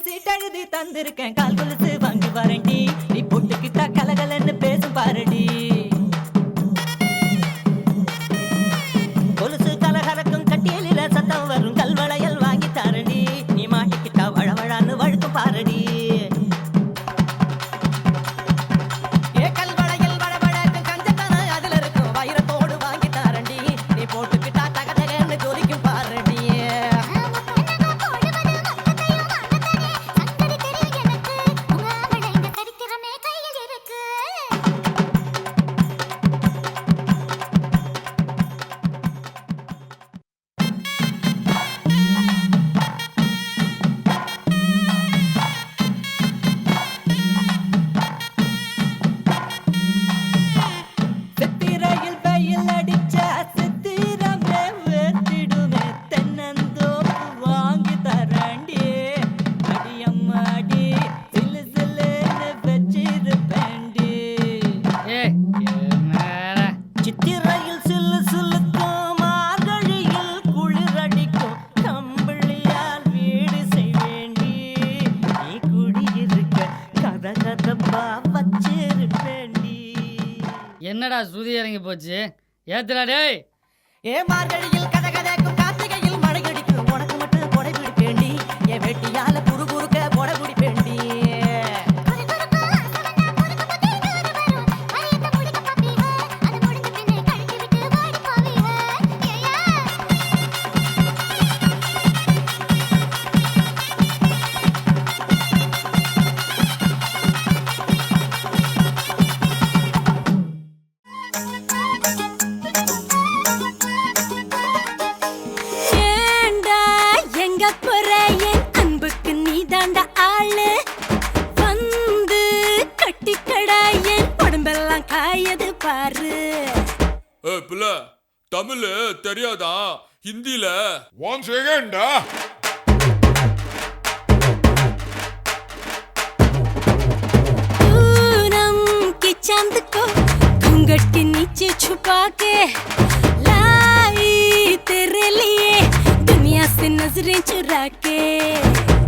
சீட்டழுதி தந்திருக்கேன் கால் கொலுசு வாங்கி வரண்டி நீ போட்டுக்கிட்டா கலகலன்னு பேசும் பாருடி கொலுசு கலகலக்கும் கட்டியலில சத்தம் வரும் கல்வளையல் வாங்கி தரண்டி நீ மாட்டிக்கிட்டா வழவழான்னு வழுக்கும் பாருடி என்னடா சுதி இறங்கி போச்சு ஏத்துடா டேய் ஏ மார்கழியில் கதை கதைக்கும் கார்த்திகையில் மழை அடிக்கும் உனக்கு மட்டும் கொடை பிடிப்பேண்டி என் வெட்டியால குறு குறுக்க கொடை பிடிப்பேண்டி தமிழ் தெரியாதா ஹிந்தில ஒன் செகண்டா पूनम के चांद को घूंघट के नीचे छुपा के लाई तेरे लिए दुनिया से नजरें चुरा के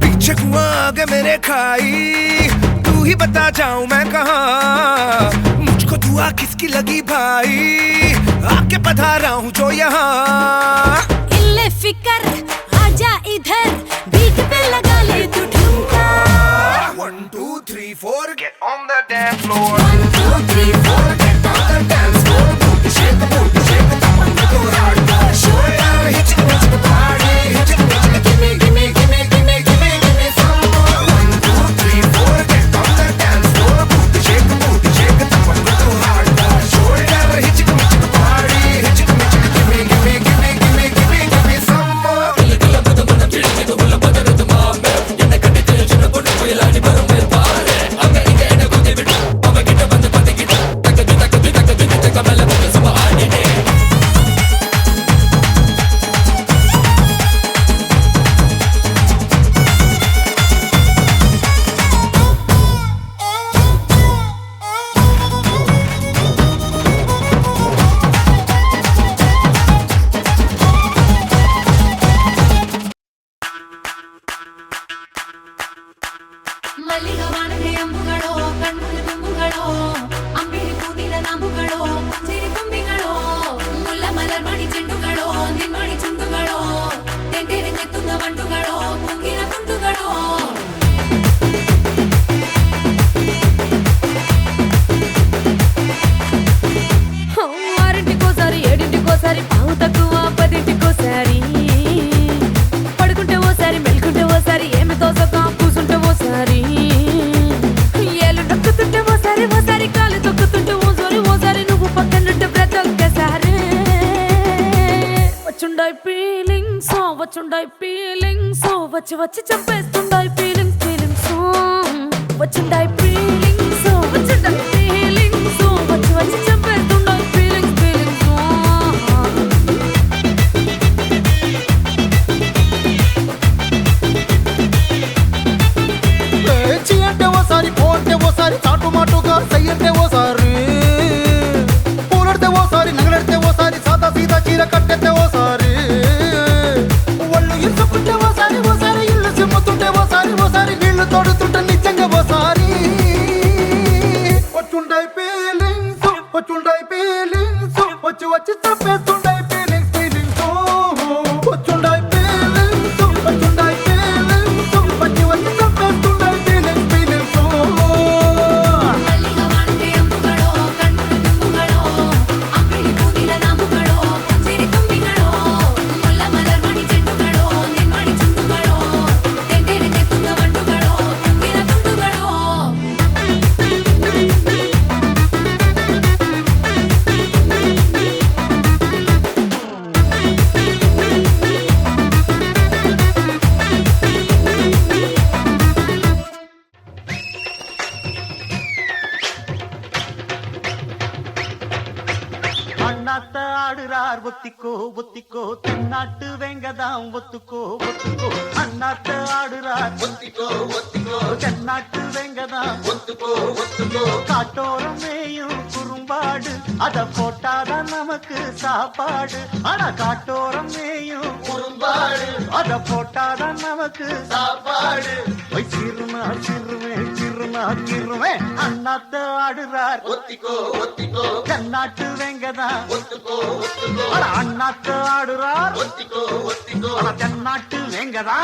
पीछे कुआं आगे मेरे खाई तू ही बता जाऊं मैं कहाँ मुझको दुआ किसकी लगी भाई आके पधारा हूँ जो यहाँ इल्ले फिकर आजा इधर बीट पे लगा ले तू ठुमका 1 2 3 4 get on the dance floor 1 2 3 4 get on the dance floor booty shake tap on the floor hardcore shoulder hit the party hit it give me some more 1 2 3 4 get on the dance floor booty shake tap on the floor hardcore shoulder hit the party hit it give me ചെണ്ടുകളോ അമ്പിളി പൂനില നാമ്പുകളോ പുഞ്ചിരി തുമ്പികളോ മുല്ല മലർമണി ചെണ്ടുകളോ നിന്മണി ചുണ്ടുകളോ തെണ്ടിരിഞ്ഞെത്തുന്ന വണ്ടുകളോ പൊങ്കിന തുണ്ടുകളോ ఆరింటికోసారి ఏడింటికోసారి పావు తక్కువ పదింటికోసారి పడుకుంటే ఓసారి మెలుకుంటే ఓసారి ఏమి తోసక కూసుంటే ఓసారి ఏళ్ళు నొక్కుతుంటే ఓసారి ఓసారి కాలు తొక్కుతుంటే ఓసారి నువ్వు పక్కనుంటే బ్రతొక్కసారి వచ్చుండాయి ఫీలింగ్స్ వచ్చి వచ్చి చంపేస్తుండాయి ఫీలింగ్స్ వచ్చుండాయి ఫీలింగ్స్ వచ్చి వచ్చి చంపేస్తుండాయి ఫీలింగ్స్ చీ అంటే ఓసారి పో అంటే ఓసారి చాటు మాటుగా సై అంటే ఓసారి పూలడితే ఓసారి నగలడితే ఓసారి సాదా సీదా చీర కట్టెత్తే ఓసారి ఒళ్ళు ఇరుసుకుంటే ఓసారి ఇల్లు సిమ్ముతుంటే ఓసారి నీళ్లు తోడుతుంటే నిజంగా ఓసారి వచ్చుండాయి ఫీలింగ్స్ వచ్చి వచ్చి తప్పేస్తుండాయి ఫీలింగ్స్ వచ్చుండాయి ఫీలింగ్స్ వచ్చి వచ్చి తప్పేస్తుండాయి ఫీలింగ్స్ మల్లిగా వాడితే అంబుಗಳೋ కన్నుల దుంబుಗಳೋ అంబిళి పూనిల నాంబుಗಳೋ పుంజిరి తుంబిಗಳೋ ముల్ల మలర్మణి చెండుಗಳೋ నిన్మణి చుండుಗಳೋ తెండిరిഞ്ഞെത്തുന്ന വണ്ടുകളോ പൊങ്കിന തുണ്ടുകളോ அண்ணாத்த ஆடுறார் ஒத்திக்கோ தென்னாட்டு வெங்கதாம் ஒத்துக்கோ அண்ணாத்த ஆடுறார் ஒத்திக்கோ தென்னாட்டு வெங்கதாம் ஒத்துக்கோ காட்டோரம் மேயும் குறும்பாடு அத போட்டாதான் நமக்கு சாப்பாடு ஆனா காட்டோரம் மேயும் குறும்பாடு அத போட்டாதான் நமக்கு சாப்பாடு சிறுமே அண்ணாத்த ஆடுறார் ஒத்திக்கோ தென்னாட்டு வெங்கதான் அண்ணாத்த ஆடுறார் தென்னாட்டு வெங்கதா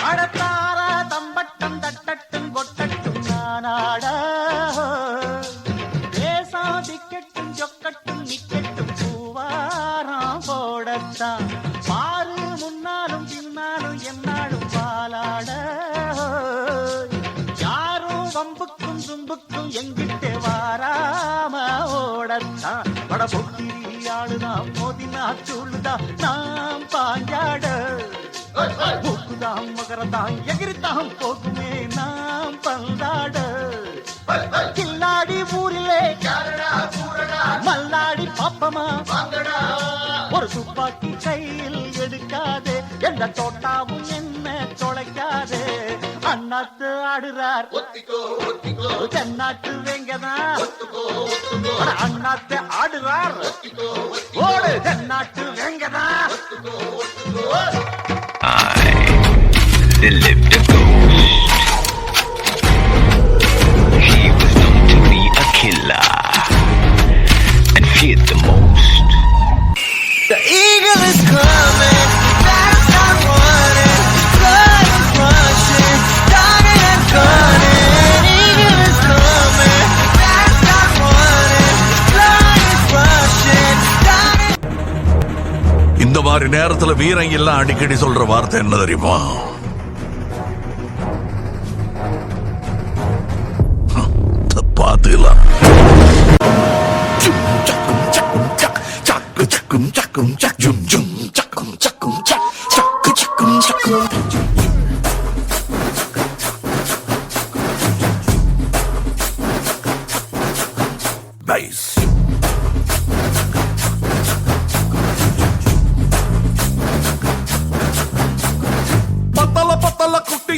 அடத்தார தம்பட்டம் தட்டட்டும் கொட்டட்டும் நானாட தேசம் திக்கட்டும் சொக்கட்டும் நிக்கட்டும் பூவாரம் போடத்தான் பாரு முன்னாலும் பின்னாலும் என்னாலும் பாலாட யாரும் வம்புக்கும் தும்புக்கும் எங்கிட்டே வாராம ஓடத்தான் வட பொக்கிரி ஆளுதான் மோதினா சொல்லுதான் நாம் பாஞ்சாட மகரதான் எகிரித்தான் போகுமே நாம் பந்தாட கில்லாடி ஊரிலே மல்லாடி பாப்பமா ஒரு துப்பாக்கி கையில் எடுக்காதே எந்த தோட்டாவும் என்ன தொலைக்காதே அண்ணாத்து ஆடுறார் தென்னாட்டு வெங்கதான் அண்ணாத்து ஆடுறார் ஓடு தென்னாட்டு வெங்கதான் There lived a ghost. He was known to be a killer and feared the most. The eagle is coming, fast and running, blood is rushing, dying and gunning. Eagle is coming, fast and running, blood is rushing, dying. இந்த மாதிரி நேரத்துல வீரங்க எல்லாம் அடிக்கடி சொல்ற வார்த்தை என்ன தெரியுமா? பாத்துலாம்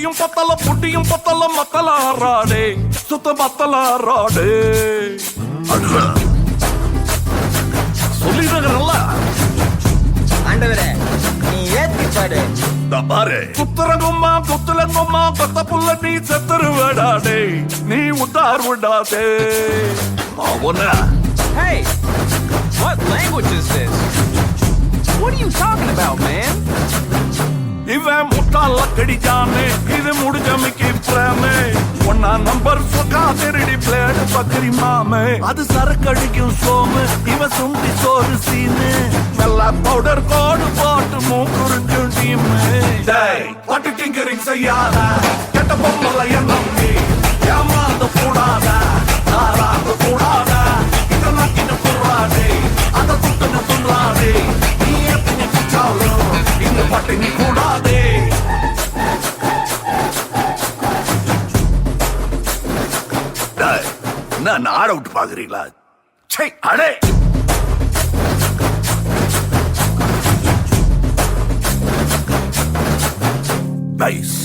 புட்டியும் பத்தல மத்தல ஆறாடே சுத்த மத்தல ஆறாடே சொல்லிடுறல ஆண்டவரே நீ ஏத்தி பாடு பாரு குத்துறங்கும்மா குத்துலங்கும்மா கொத்த புள்ள நீ செத்துருவடாடே நீ உத்தார் விடாதே Hey, what language is this? What are you talking about, man? இவன் முட்டாள கடிச்சானே இது முடிஞ்சமைக்கு பிரேமே ஒன்னா நம்பர் சொக்கா திருடி பிளேடு பக்கரி மாமே அது சரக்கடிக்கும் சோமு இவன் சுண்டி சோறு சீனு வெள்ளா பவுடர் கோடு போட்டு மூக்குறிஞ்சும் டீமு பட்டு டிங்கரிங் செய்யாத கெட்ட பொம்மல நம்பி ஏமாந்த கூடாத நாராத கூடாத இதெல்லாம் கிட்ட போறாதே அந்த துட்டுன்னு துள்ளாதே நீ எத்தனை குச்சாலும் இந்த பட்டினி கூடாதே நான் ஆட விட்டு பாக்குறீங்களா சே அடே பைஸ்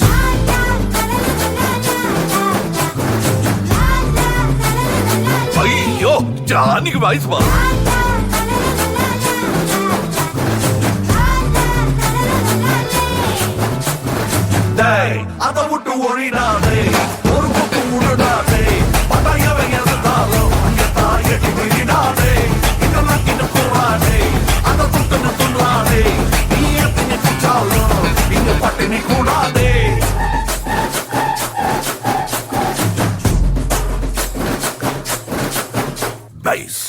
ஐயோ ஜானிக்கு வயசு பா அதை விட்டு ஒழினாதே ஒரு பக்கம் உடனாதே பட்டாயவை எதிர்த்தாலும் அங்கே தாயடி விழினாதே இதெல்லாம் கிட்ட போறாதே அதை துட்டுன்னு துள்ளாதே நீ எத்தனை குச்சாலும் இங்க பட்டினி கூடாதே பைஸ்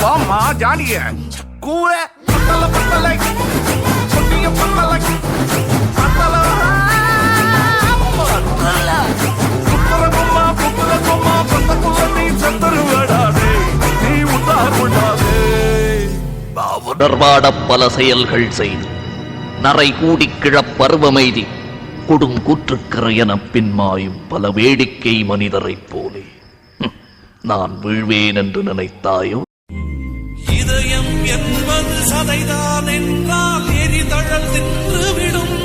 வாமா ஜானிய கூற பத்தல பத்தலை பொட்டிய பத்தலை பத்தல புத்தரகும்மா புத்தரகும்மா பத்தக்குள்ள நீ செத்தருவடாதே நீ உத்தார் விடாதே தொடர்பாட பல செயல்கள் செய்து நரை கூடி கிழப்பருவமைதி கொடுங்கூற்றுக்கரையென பின்மாயும் பல வேடிக்கை மனிதரைப் போலே நான் வீழ்வேன் என்று நினைத்தாயோ? இதயம் என்பது சதைதான் என்றால் எரிதழல் நின்றுவிடும்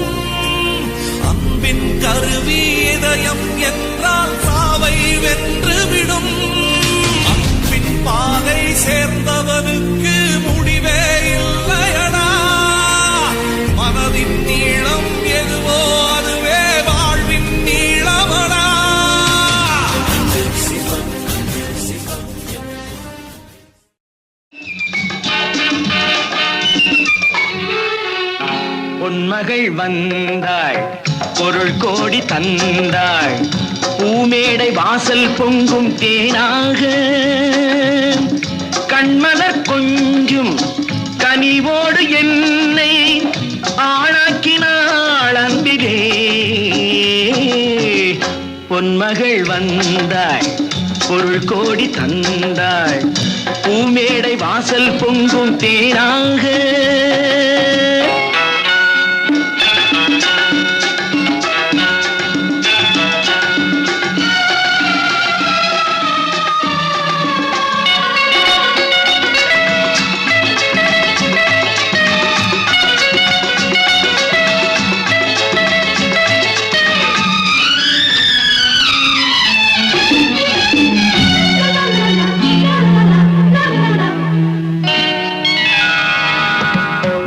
அன்பின் கருவி இதயம் என்றால் சாவை வென்றுவிடும் அன்பின் பாதை சேர்ந்தவனுக்கு முடிவே இல்லையடா மனதின் நீளம் எதுவோ அதுவே வாழ்வின் நீளமடா பொன்மகள் வந்தாள் பொருள் கோடி தந்தாள் பூமேடை வாசல் பொங்கும் தேனாக கண்மலர் கொஞ்சும் கனிவோடு என்னை ஆளாக்கினாள் அன்பிலே பொன்மகள் வந்தாள் பொருள் கோடி தந்தாள் பூமேடை வாசல் பொங்கும் தேனாக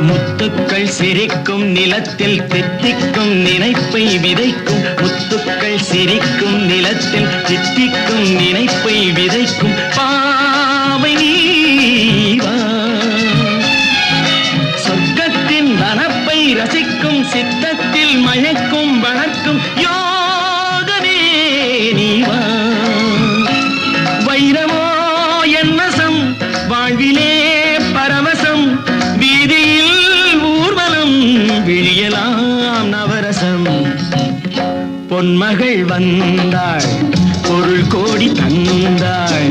முத்துக்கள் சிரிக்கும் நிலத்தில் தித்திக்கும் நினைப்பை விதைக்கும் முத்துக்கள் சிரிக்கும் நிலத்தில் தித்திக்கும் நினைப்பை விதைக்கும் பாவை நீவா சொர்க்கத்தின் வனப்பை ரசிக்கும் சித்தத்தில் மயக்கும் வளர்க்கும் யோகமே நீவா வைரமோ என் வசம் வாழ்விலே பரவசம் வீதியில் ஊர்வலம் விழியலாம் நவரசம் பொன்மகள் வந்தாள் பொருள் கோடி தந்தாள்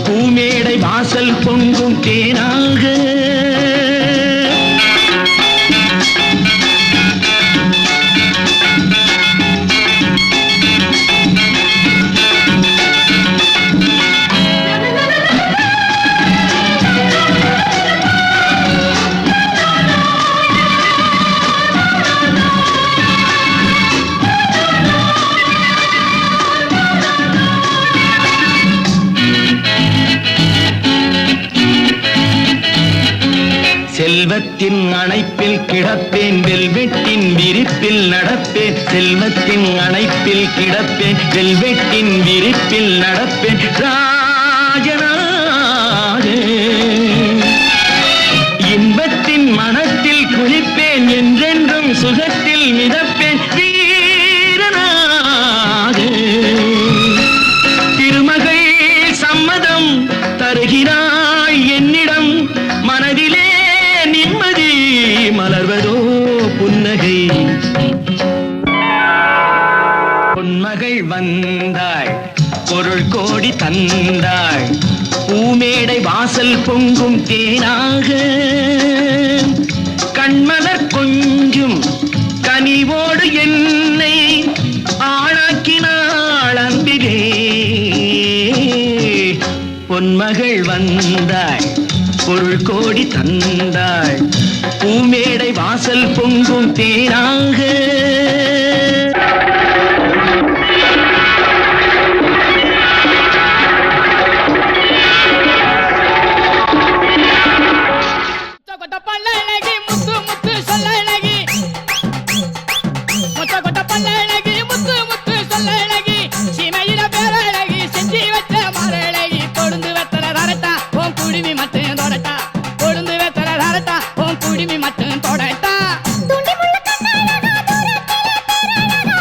பூமேடை வாசல் பொங்கும் தேனாக செல்வத்தின் அணைப்பில் கிடப்பேன் வெல்வெட்டின் விரிப்பில் நடப்பேன் செல்வத்தின் அணைப்பில் கிடப்பேன் வெல்வெட்டின் விரிப்பில் நடப்பேன் ராஜனாக இன்பத்தின் மனத்தில் குளிப்பேன் என்றென்றும் சுகத்தில் மிதப்பேன் வீரனாக திருமகள் சம்மதம் தருகிறாய் என்னிடம் மனதிலே நிம்மதி மலர்வதோ புன்னகை பொன்மகள் வந்தாள் பொருள் கோடி தந்தாள் பூமேடை வாசல் பொங்கும் தேனாக கண்மலர் கொஞ்சும் கனிவோடு என்னை ஆளாக்கினாள் அன்பிலே பொன்மகள் வந்தாள் பொருள் கோடி தந்தாள் பூமேடை வாசல் பொங்கும் தேனாக துண்டி முள்ள கண்ணழகா தூரத்திலே பெறழகா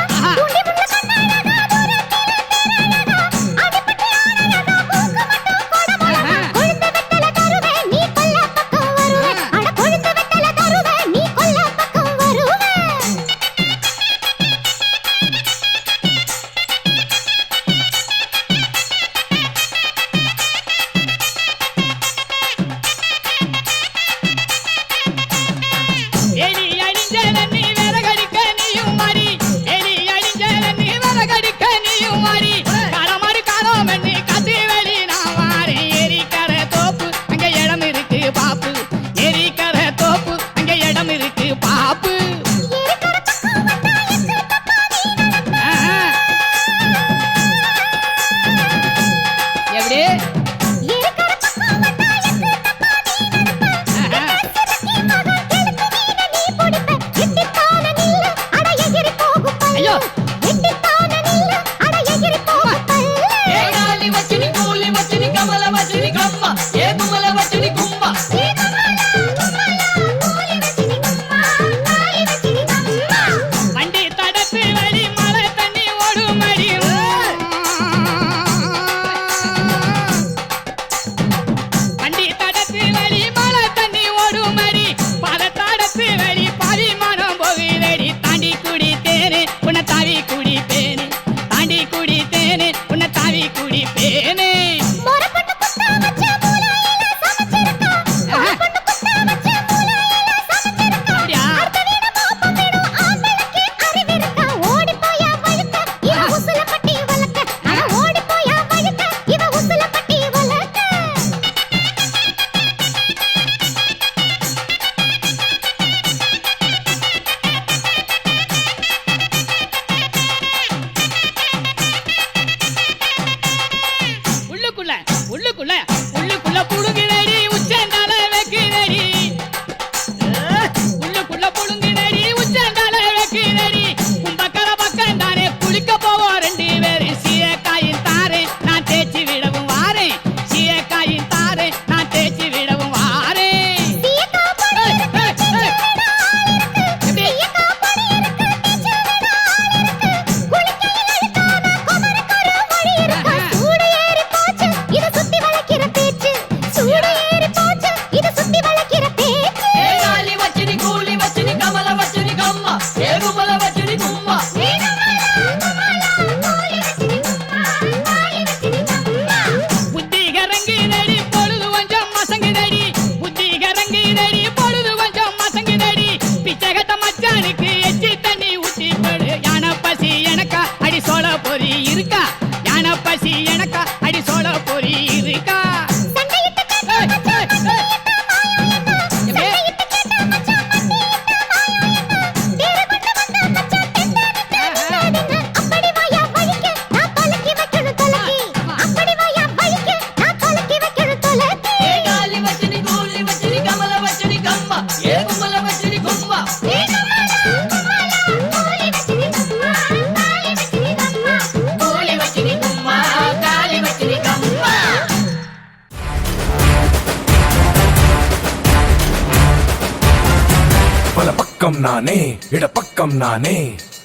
பக்கம் நானே இட பக்கம் நானே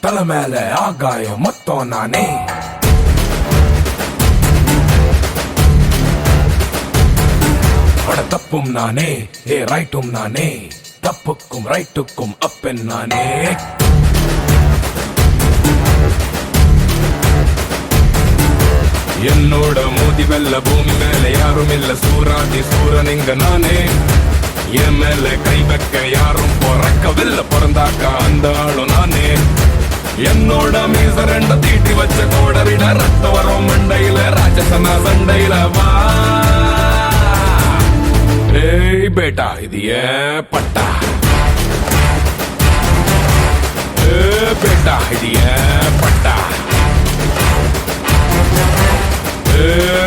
தலை மேல ஆகாயம் மொத்தம் நானே அட தப்பும் நானே ரைட்டும் நானே தப்புக்கும் ரைட்டுக்கும் அப்பன் நானே என்னோட மோதி வெல்ல பூமி மேல யாரும் இல்ல சூராதி சூரன் இங்க நானே என் மேல கை வைக்க யாரும் பிறக்கவில்லை பிறந்தாக்கா அந்த ஆளும் நானே என்னோட மீச ரெண்ட தீட்டி வச்ச கோடரிட ரத்த வரும் மண்டையில ராட்சசனா சண்டையில வா ஏய் பேட்டா இது ஏன் பட்டா பேட்டா இது ஏன் பட்டா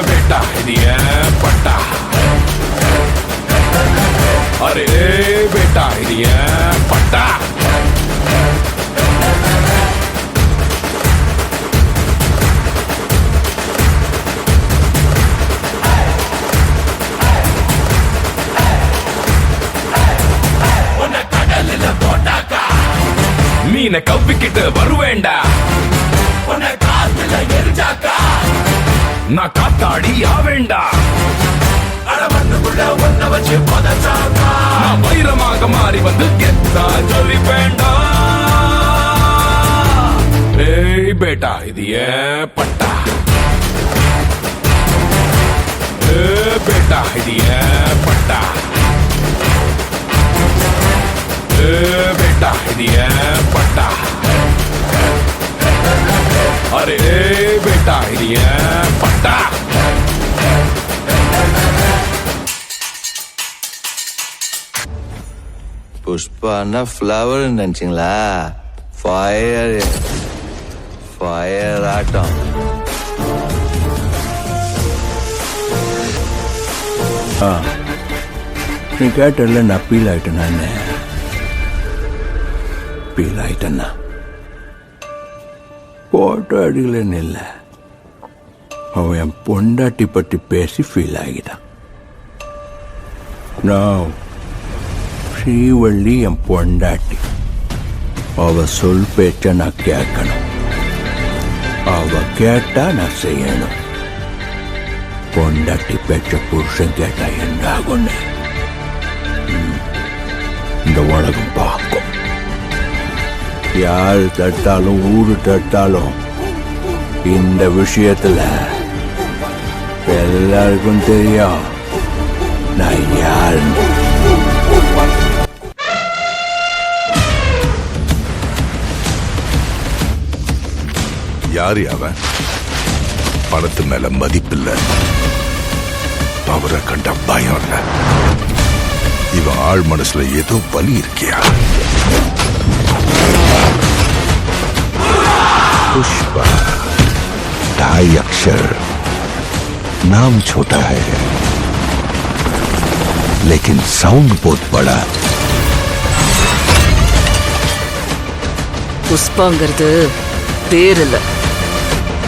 बेटा दिया पट्टा अरे बेटा दिया पट्टा मीन कव्विकिट वरुवेंडा एरिजाका ना काताड़ी आवेंडा வைரமாக மாறி வந்து கெத்தா சொல்லி வேண்டா ஏய் பேட்டா இது ஏன் பட்டா பேட்டா இது ஏன் பட்டா பேட்டா இது ஏன் பட்டா अरे बेटा ये पट्टा புஷ்பானா ஃப்ளவர் நினைச்சிங்களா ஃபயர் ஃபயர் ஆட்டம் நீ கேட்டல நான் பீல் ஆயிட்டேன் பீல் ஆயிட்டேன்னா போட்டோ அடிக்கலன்னு இல்லை அவன் என் பொண்டாட்டி பற்றி பேசி ஃபீல் ஆகிட்டான் நான் ஸ்ரீவள்ளி என் பொண்டாட்டி அவ சொல் பேச்ச நான் கேட்கணும் அவ கேட்டா நான் செய்யணும் பொண்டாட்டி பேச்ச புருஷன் கேட்டா என்ன ஆகும் இந்த உலகம் பார்க்கும் யார் தட்டாலும் ஊரு தட்டாலும் இந்த விஷயத்துல எல்லாருக்கும் தெரியும் நான் யாருன்னு யாரு அவன் பணத்து மேல மதிப்பில்ல அவரை கண்ட பயம் இல்ல இவன் ஆள் மனசுல ஏதோ பலி இருக்கியா पुष्पा 2 अक्षर नाम छोटा है लेकिन साउंड बहुत बड़ा புஷ்பாங்கிறது பேர் இல்ல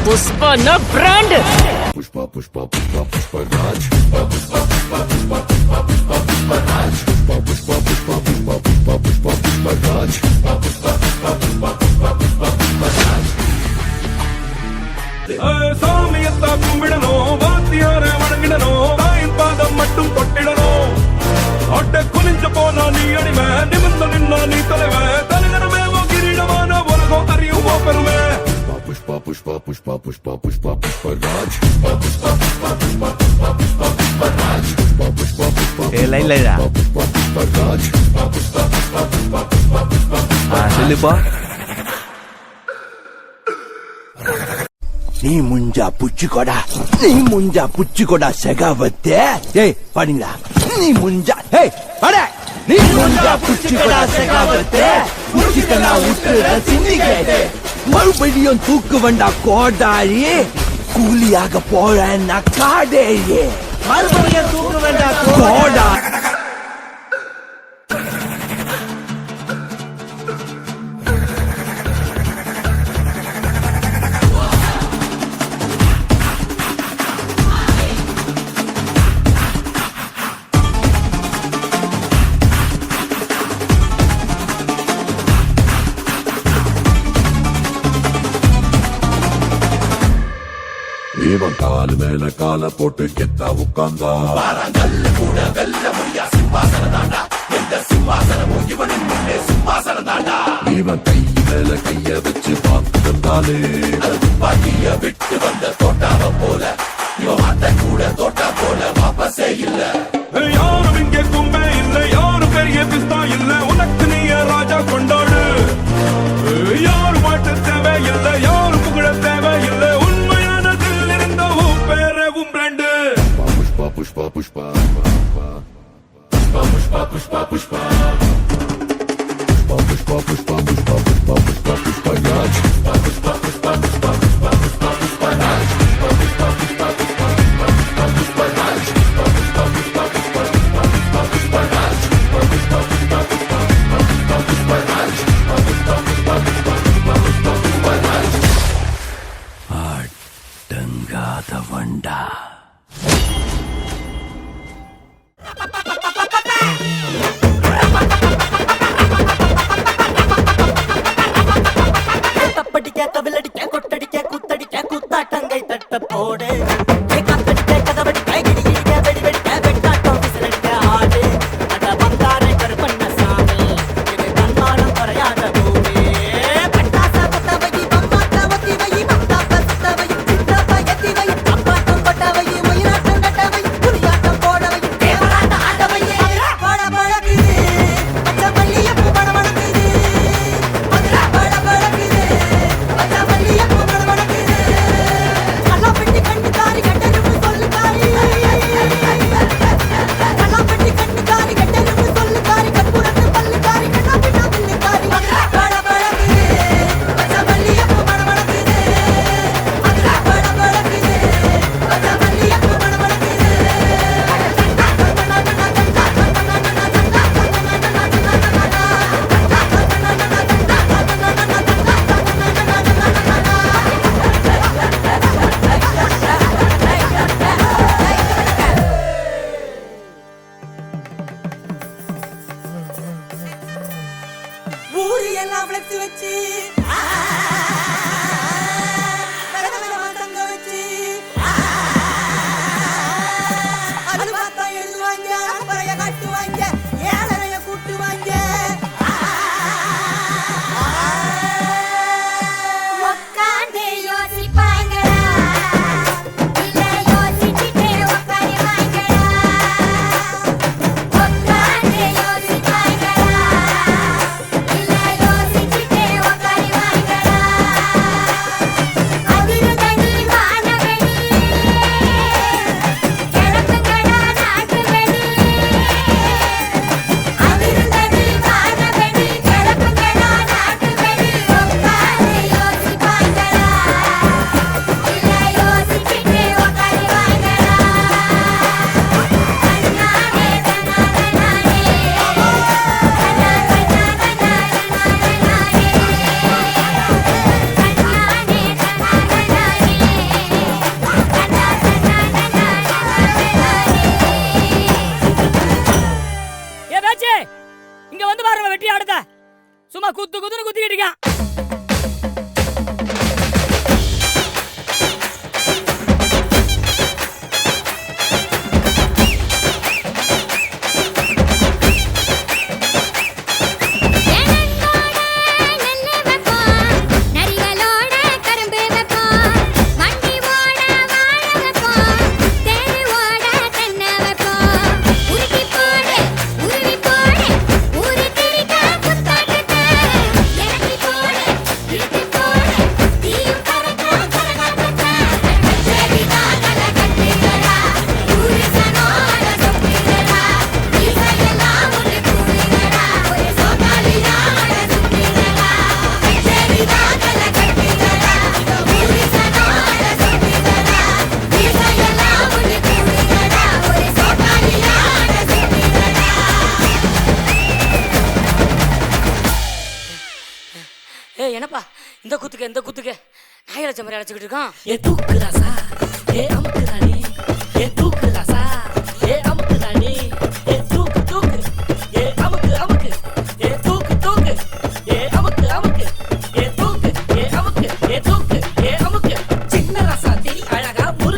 புஷ்பானா பிராண்ட் पुष्पा पुष्पा पुष्पा पुष्पा राज पुष्पा पुष्पा पुष्पा पुष्पा पुष्पा राज पुष्पा पुष्पा पुष्पा पुष्पा पुष्पा पुष्पा पुष्पा राज पुष्पा पुष्पा पुष्पा पुष्पा पुष्पा पुष्पा राज சாமியத்தா கும்பிடணும் வாத்தியார வணங்கிடணும் தாயின் பாதம் மட்டும் தொட்டிடணும் அட்ட குனிஞ்ச போனா நீ அடிமை நிமிர்ந்து நின்னா நீ தலைவ தலைநரமே கிரீடமான உலகம் அறியுமோ பெருமை पुष्पा पुष्पा पुष्पा पुष्पा पुष्पा पुष्पा राज पुष्पा पुष्पा पुष्पा पुष्पा पुष्पा पुष्पा पुष्पा राज पुष्पा पुष्पा पुष्पा ए लाइन ले जा पुष्पा पुष्पा राज पुष्पा पुष्पा पुष्पा पुष्पा पुष्पा पुष्पा हां சொல்லுப்பா நீ முஞ்சா புச்சி கொடா செகாவத்தே ஏய் பாடிங்களா நீ முஞ்சா ஏய் பாட நீ முஞ்சா புச்சி கொடா செகாவத்தே புச்சிக்கனா விட்டு சிந்திக்கே மறுபடியும் தூக்கு வண்டா கோடாரி கூலியாக போறேன் காடேயே மறுபடியும் தூக்கு வண்டா கோடா இவன் காலு மேல கால போட்டு கெத்தா உட்கார்ந்தா கல்லு கூட வெல்ல முடியா சிம்மாசனம் தாண்டா எந்த சிம்மாசனமும் இவனின் முன்னே சிம்மாசனம் தாண்டா இவன் கை மேல கைய வச்சு பார்த்து வந்தாலே அது துப்பாக்கிய விட்டு வந்த தோட்டாவ போல இவன் மாட்ட கூட தோட்டா போல வாபஸே இல்ல யாரும் இங்கே கும்பே இல்ல யாரும் பெரிய பிஸ்தா இல்ல உனக்கு நீய ராஜா கொண்டாடு யாரும் மாட்டு தேவை இல்ல யாரும் புகழ தேவை இல்ல உண்மையானதில் இருந்த உன் பேரே உன் பிராண்டு புஷ்பா புஷ்பா புஷ்பா புஷ்பா புஷ்பா புஷ்பா புஷ்பா புஷ்பா புஷ்பா புஷ்பா புஷ்பா புஷ்பா புஷ்பா ராஜ் புஷ்பா புஷ்பா புஷ்பா புஷ்பா புஷ்பா புஷ்பா புஷ்பா ராஜ் புஷ்பா புஷ்பா புஷ்பா புஷ்பா புஷ்பா புஷ்பா ராஜ் புஷ்பா புஷ்பா புஷ்பா புஷ்பா புஷ்பா புஷ்பா ராஜ் புஷ்பா புஷ்பா புஷ்பா புஷ்பா புஷ்பா புஷ்பா ராஜ் புஷ்பா புஷ்பா புஷ்பா புஷ்பா புஷ்பா புஷ்பா ராஜ் அடங்காத வண்டா தப்படிக்க கவிலடிக்க கொட்டடிக்க குத்தடிக்க குத்தாட்டங்கை தட்ட போடு காத்தடிக்க கதவடிக்க இடி இடிக்க வெடி வெடிக்க வெட்டாட்டம் விசிலடிக்க ஆடு அத வந்தாரை கருப்பண்ண சாமி இது தன்மானம் குறையாத பூமி பட்டாச பத்தவை பம்பாட்ட ஒத்தி வை மத்தாப்ப சுத்தவை சித்தப்ப எத்தி வை அப்பாட்டம் பட்டவை மயிலாட்டம் கட்டவை புலியாட்டம் போடவை தேவராட்ட ஆட்டவை பட பழகுது பச்சை மல்லியப்பூ பட பழகுது பட பழகுது பச்சை மல்லியப்பூ பட பழகுது கல்லாப்பட்டி கண்ணுக்காரி கட்டெரும்பு சொல்லுக்காரி கல்லாப்பட்டி கண்ணுக்காரி கட்டெரும்பு சொல்லுக்காரி கற்பூரத்து பல்லுக்காரி கண்ணா பின்னா பில்லுக்காரி பட பழகுது பச்சை மல்லியப்பூ பட பழகுது பட பழகுது பச்சை மல்லியப்பூ பட ஊரு எல்லாம் விளக்கு வச்சு தங்க வச்சு அது பார்த்தா எழுதுவாங்க பறைய காட்டுவாங்க ஏழரைய கூட்டுவாங்க உட்கார்ந்து யோசிப்பாங்கடா இல்ல யோசிச்சுட்டே உட்காருவாங்கடா உட்கார்ந்து யோசிப்பாங்கடா இல்ல யோசிச்சுட்டே உட்காருவாங்கடா அதிரு தனி வானவெளி கிளம்புங்கடா நாட்டு வெளி அதிரு தனி வானவெளி கிளம்புங்கடா நாட்டு வெளி உட்கார்ந்து யோசிப்பாங்கடா இல்ல யோசிச்சுட்டே உட்காருவாங்கடா தன்னானே ஏ பேச்சு இங்க வந்து பாருங்க வெட்டி ஆடுத சும்மா குத்து குத்துன்னு குத்திக்கிட்டு இருக்கான் நரிகளோட கரும்பு வைப்போம் வண்டி ஓட வாழ வைப்போம் தேரு ஓட தென்னை வைப்போம் உருக்கி போடு உருவி போடு ஊரு திரிக்க புத்தாட்டத்தை இறக்கி போடு இழுத்து போடு தீயும் பறக்கும் கரகாட்டத்தை கச்சேரிதா கலை கட்டுகிறா ஊரு சனோட சொப்பிகிறா இசையெல்லாம் ஒன்று கூடுகிறா ஒரு சோகாலியோட சுத்திகிறா கச்சேரிதா கலை கட்டுகிறா ஊரு சனோட சொப்பிகிறா இசையெல்லாம் ஒன்று கூடுகிறா ஒரு சோகாலியோட சுத்திகிறா ஏய் என்னப்பா இந்த குத்துக்க நாயில சமரி அழைச்சிக்கிட்டு இருக்கான் ஏ தூக்கு ராசா ஏ அமுக்கு ராணி ஏ தூக்கு ராசா ஏ அமுக்கு ராணி ஏ தூக்கு தூக்கு ஏ அமுக்கு அமுக்கு ஏ தூக்கு தூக்கு ஏ அமுக்கு அமுக்கு ஏ தூக்கு ஏ அமுக்கு ஏ தூக்கு ஏ அமுக்கு சின்ன ராசா அழகா முரு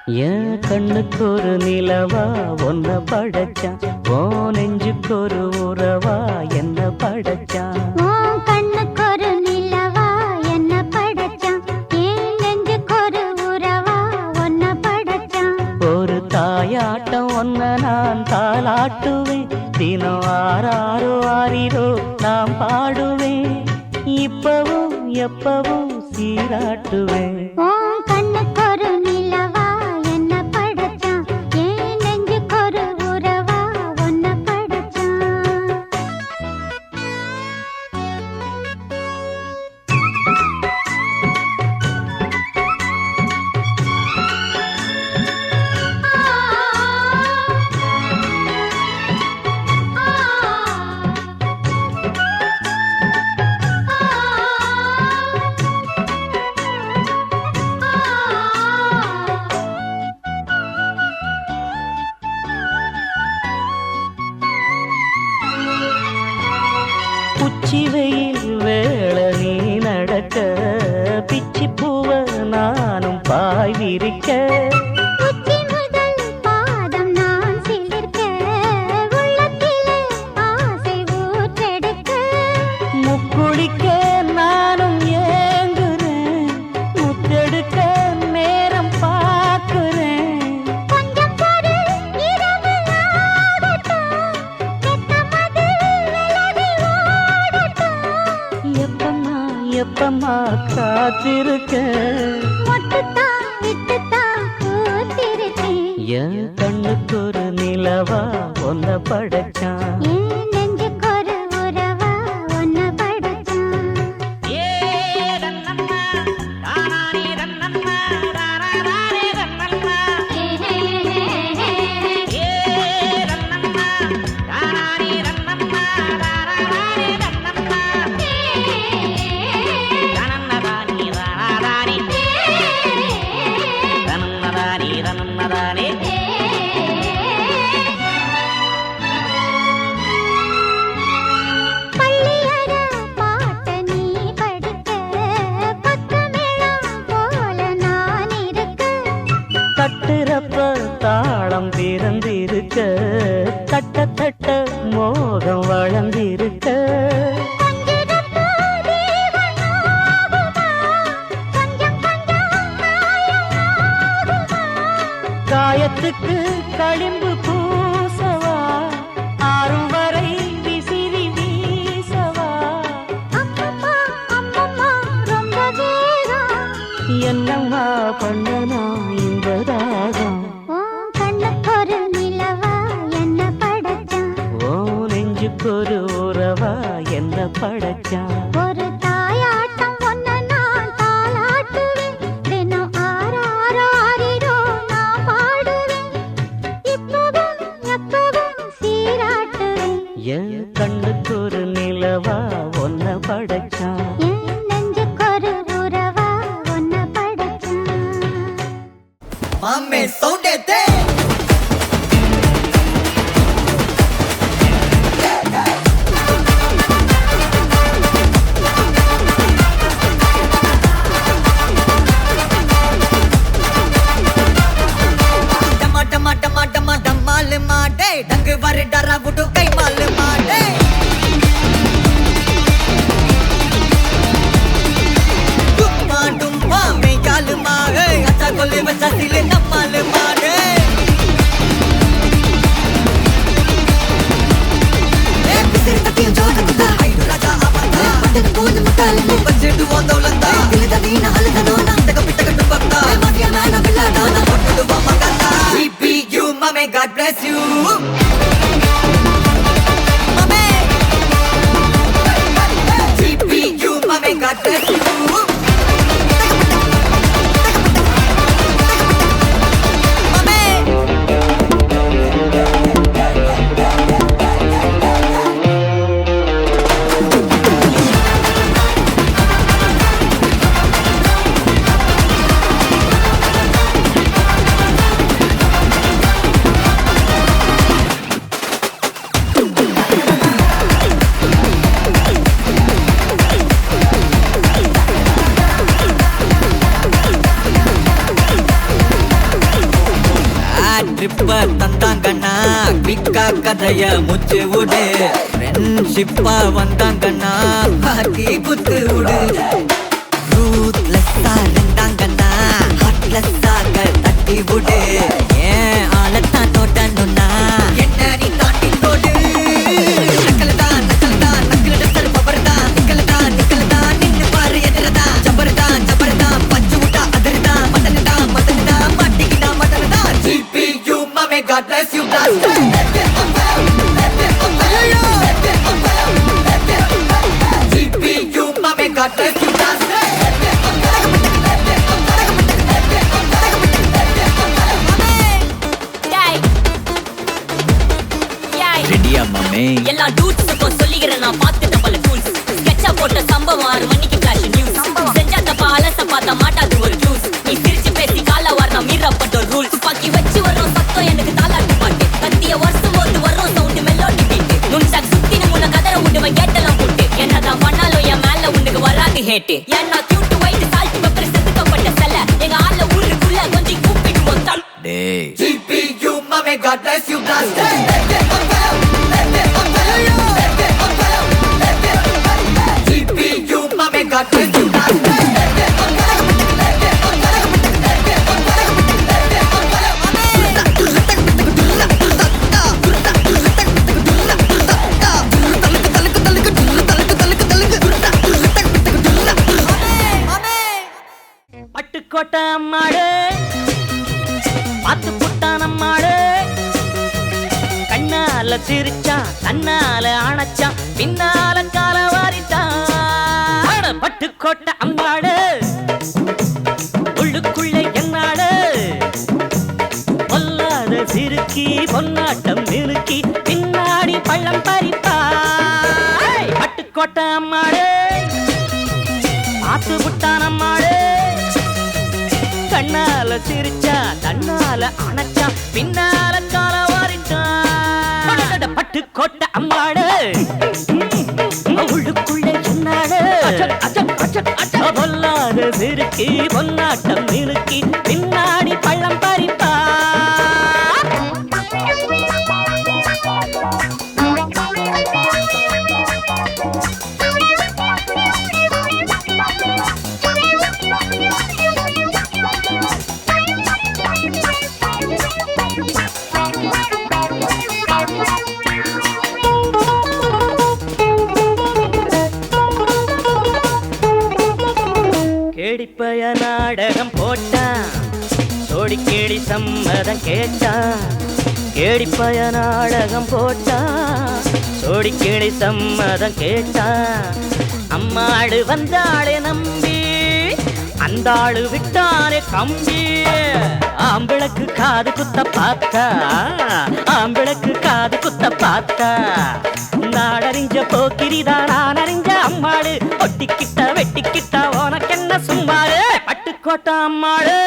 என் கண்ணுக்கு ஒரு நிலவா ஒன்ன படைச்சான், ஓ நெஞ்சுக்கு ஒரு உறவா என்ன படைச்சான். உன் கண்ணுக்கு ஒரு நிலவா என்ன படைச்சான், என் நெஞ்சுக்கு ஒரு உறவா ஒன்ன படைச்சான். ஒரு தாயாட்டம் ஒன்ன நான் தாளாட்டுவேன், தினம் ஆறாரோ ஆறிரோ நான் பாடுவேன், இப்பவும் எப்பவும் சீராட்டுவேன். உன் கண்ணுக்கு ஒரு நிலவா என்ன படைச்சான், என் நெஞ்சுக்கு ஒரு உறவா ஒன்ன படைச்சான். உச்சி வெயில் வேளை நீ நடக்க, பிச்சி பூவ நானும் பாய் விரிக்க, உச்சி முதல் பாதம் நான் சிலிர்க்க, உள்ளத்திலே ஆசை ஊற்றெடுக்க. முக்குளிக்க நானும் ஏங்குறேன், முத்தெடுக்க நேரம் பார்க்கிறேன். கொஞ்சம் பொறு இரவு ஆகட்டும், வெட்கமது விலகி ஓடட்டும். எப்பம்மா எப்பம்மா காத்திருக்கேன், மொட்டுத்தான் விட்டுத்தான் கூத்திருக்கேன். என் கண்ணுக்கு ஒரு நிலவா ஒன்ன படைச்சான். என் நெஞ்சுக்கு ஒரு உறவா ஒன்ன படைச்சான். பள்ளியற பாட்ட நீ படிக்க, பக்கமெல்லாம் போல நான் இருக்க. தட்டுறப்ப தாளம் பிறந்திருக்க, தட்ட தட்ட மோகம் வளர்ந்திருக்க, கொஞ்சிடப்போ தேவன் ஆகுமா, கொஞ்சம் கொஞ்சம் மாயமாகுமா. காயத்துக்கு களிம்பு பூசவா, ஆறும் வரை விசிறி வீசவா, அம்மம்மா அம்மம்மா ரொம்ப வேகம். என்னம்மா பண்ணனா இந்த தாகம். உன் கண்ணுக்கு ஒரு நிலவா என்ன படைச்சான், ஓ நெஞ்சுக்கு ஒரு உறவா என்ன படைச்சான். ஒரு தாயாட்டம் ஒன்ன நான் தாளாட்டுவேன், தினம் ஆறாரோ ஆறிரோ நான் பாடுவேன், இப்பவும் எப்பவும் சீராட்டுவேன். என் கண்ணுக்கு ஒரு நிலவா ஒன்ன படைச்சான். என் நெஞ்சுக்கு ஒரு உறவா ஒன்ன படைச்சான். மாமே சவுண்டேத்தே டமா டமா டமா டமா டமால் மாடே டங்கு வர டரா புட்டு கை மால் மாடே டும்மா டும்மா மே கால் மாடே அச்சா கொல்லே வச்சா சிலே நம்மால் மாடே ஏ பிசிரி தட்டியும் ஜோட குதா ஐடு ராஜா ஆவந்தா பட்டன் போது முட்டால் பட்ஜெட் ஓந்தோலந்தா கிலத வீண அலதனோ நந்தக பிட்டக பக்தா மாட்டியா நானா பில்லாடா நான் ஒட்டுடு மகந்தா பிபி யூ மமே God bless you மமே பிபி யூ மமே God bless you ட்ரிப்ப தந்தாங்கண்ணா கிக்கா கதைய முச்சு விடு ஃப்ரெண்ட்ஷிப்பா வந்தாங்கண்ணா பாட்டி குத்து விடு ரூத்லெஸ்ஸா இருந்தாங்கண்ணா ஹார்ட்லெஸ்ஸாக தட்டி விடு ஏன் ஆளத்தான் தோட்டணும்னா என்ன நீ தாண்டி தோடு நக்கலதான் நக்கலதான் நக்கலட சர் பவர்தான் நிக்கலதான் நிக்கலதான் நின்னு பாரு எதிரதான் ஜபர்தான் ஜபர்தான் பஞ்சு விட்டா அதிர்தான் மதனதான் மதனதான் மாட்டிக்கிட்டா மதனதான் GPU mame God bless you blaster GPU mame God bless you blaster ரெடியா மாமே எல்லா டூட்ஸுக்கும் சொல்லிக்கிறேன் நான் பார்த்துட்டேன் பல டூல்ஸ் ஸ்கெட்சா போட்ட சம்பவம் 6 மணிக்கு ஃபிளாஷ் நியூஸ் செஞ்சா தப்பா அலச பார்த்தா மாட்டாது ஒரு ஜூஸ் நீ சிரிச்சு பேசி கால வாரம் மீறப்பட்ட ரூல்ஸ் துப்பாக்கி வச்சு வர்றோம் சத்தம் எனக்கு தாளாட்டு பாட்டு கத்திய வருஷம் போது வர்றோம் சவுண்டு மெலோடி பீட்டு நுண்சாக் சுத்தின முன்ன கதற விடுவேன் கேட்டெல்லாம் போட்டு என்னதான் பண்ணாலும் என் மேல உனக்கு வராது ஹேட்டு ஏன்னா கியூட் ஒயிட் சால்ட் பெப்பர் செதுக்கப்பட்ட செல்ல எங்க ஆள ஊருக்குள்ள கொஞ்சம் கூப்பிடுவோம் தம் டேய் GPU mame God bless you blaster GPU mame God bless you blaster Pattukkottai அம்மாடு பார்த்து புட்டான் அம்மாடு கண்ணால சிரிச்சான் தன்னால அணைச்சான் பின்னால கால வாரிட்டான் பட்டுக்கோட்டை அம்மாடு உள்ளுக்குள்ள என்னாடு பொல்லாத சிறுக்கி பொன்னாட்டம் நிறுக்கி பின்னாடி பள்ளம் பறிப்பா பட்டுக்கோட்டை அம்மாடு பார்த்து புட்டான் அம்மாடு கண்ணால சிரிச்சா தன்னால அணைச்சா பின்னால கால வாரிட்டான் பட்டுக்கோட்டை அம்மாடு உள்ளுக்குள்ள என்னாடு பொல்லாத சிறுக்கி பொன்னாட்டம் நிறுக்கி பின்னாடி பள்ளம் பறிப்பா கேடிப்பய நாடகம் போட்டான் சோடிக்கேடி சம்மதம் கேட்டான் கேடிப்பய நாடகம் போட்டான் சோடிக்கேடி சம்மதம் கேட்டான் அம்மாடு வந்தாளே நம்பி அந்த ஆளு விட்டானே கம்பி ஆம்பிளக்கு காது குத்த பார்த்தா ஆம்பிளக்கு காது குத்த பார்த்தா நாடறிஞ்ச போக்கிரிதான் நான் அறிஞ்ச அம்மாடு ஒட்டிக்கிட்ட வெட்டிக்கிட்ட உனக்கென்ன சும்மாடு பட்டுக்கோட்டை அம்மாடு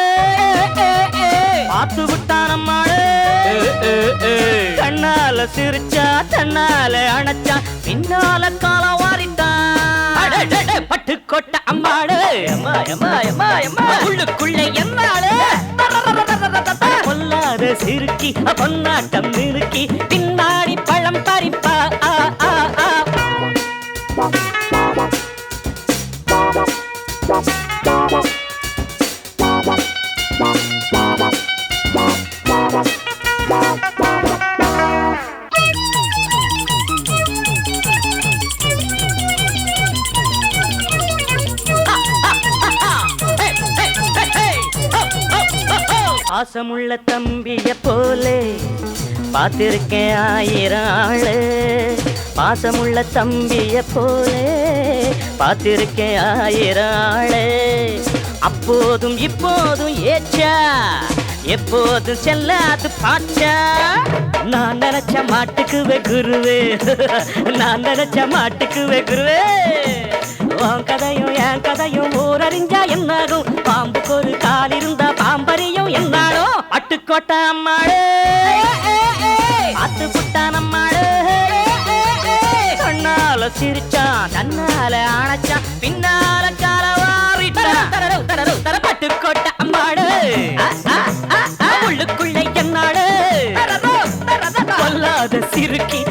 பார்த்து விட்டான் அம்மாடு கண்ணால சிரிச்சா தன்னால அணைச்சா பின்னால கால வாரிட்டான் பட்டுக்கோட்டை அம்மாடு உள்ளுக்குள்ள என்னாடு பொல்லாத சிறுக்கி பொன்னாட்டம் நிறுக்கி பின்னாடி பழம் பறிப்பா பாசமுள்ள தம்பிய போலே பார்த்திருக்கேன் 1000 ஆளு பாசமுள்ள தம்பிய போலே பார்த்திருக்கேன் 1000 ஆளு அப்போதும் இப்போதும் ஏச்சா எப்போதும் செல்லாது பாச்சா நான் நினைச்ச மாட்டுக்குவே குருவே நான் நினைச்ச மாட்டுக்குவே குருவே உன் கதையும் என் கதையும் ஊரறிஞ்சா என்னாகும் பாம்புக்கு ஒரு கால் இருந்தா பாம்பறியும் என்னாலும் பட்டுக்கோட்டை அம்மாடு பார்த்து புட்டான் அம்மாடு கண்ணால சிரிச்சான் தன்னால அணைச்சான் பின்னால கால வாரிட்டான் பட்டுக்கோட்டை அம்மாடு உள்ளுக்குள்ள என்னாடு சிரிக்காத சிறுக்கி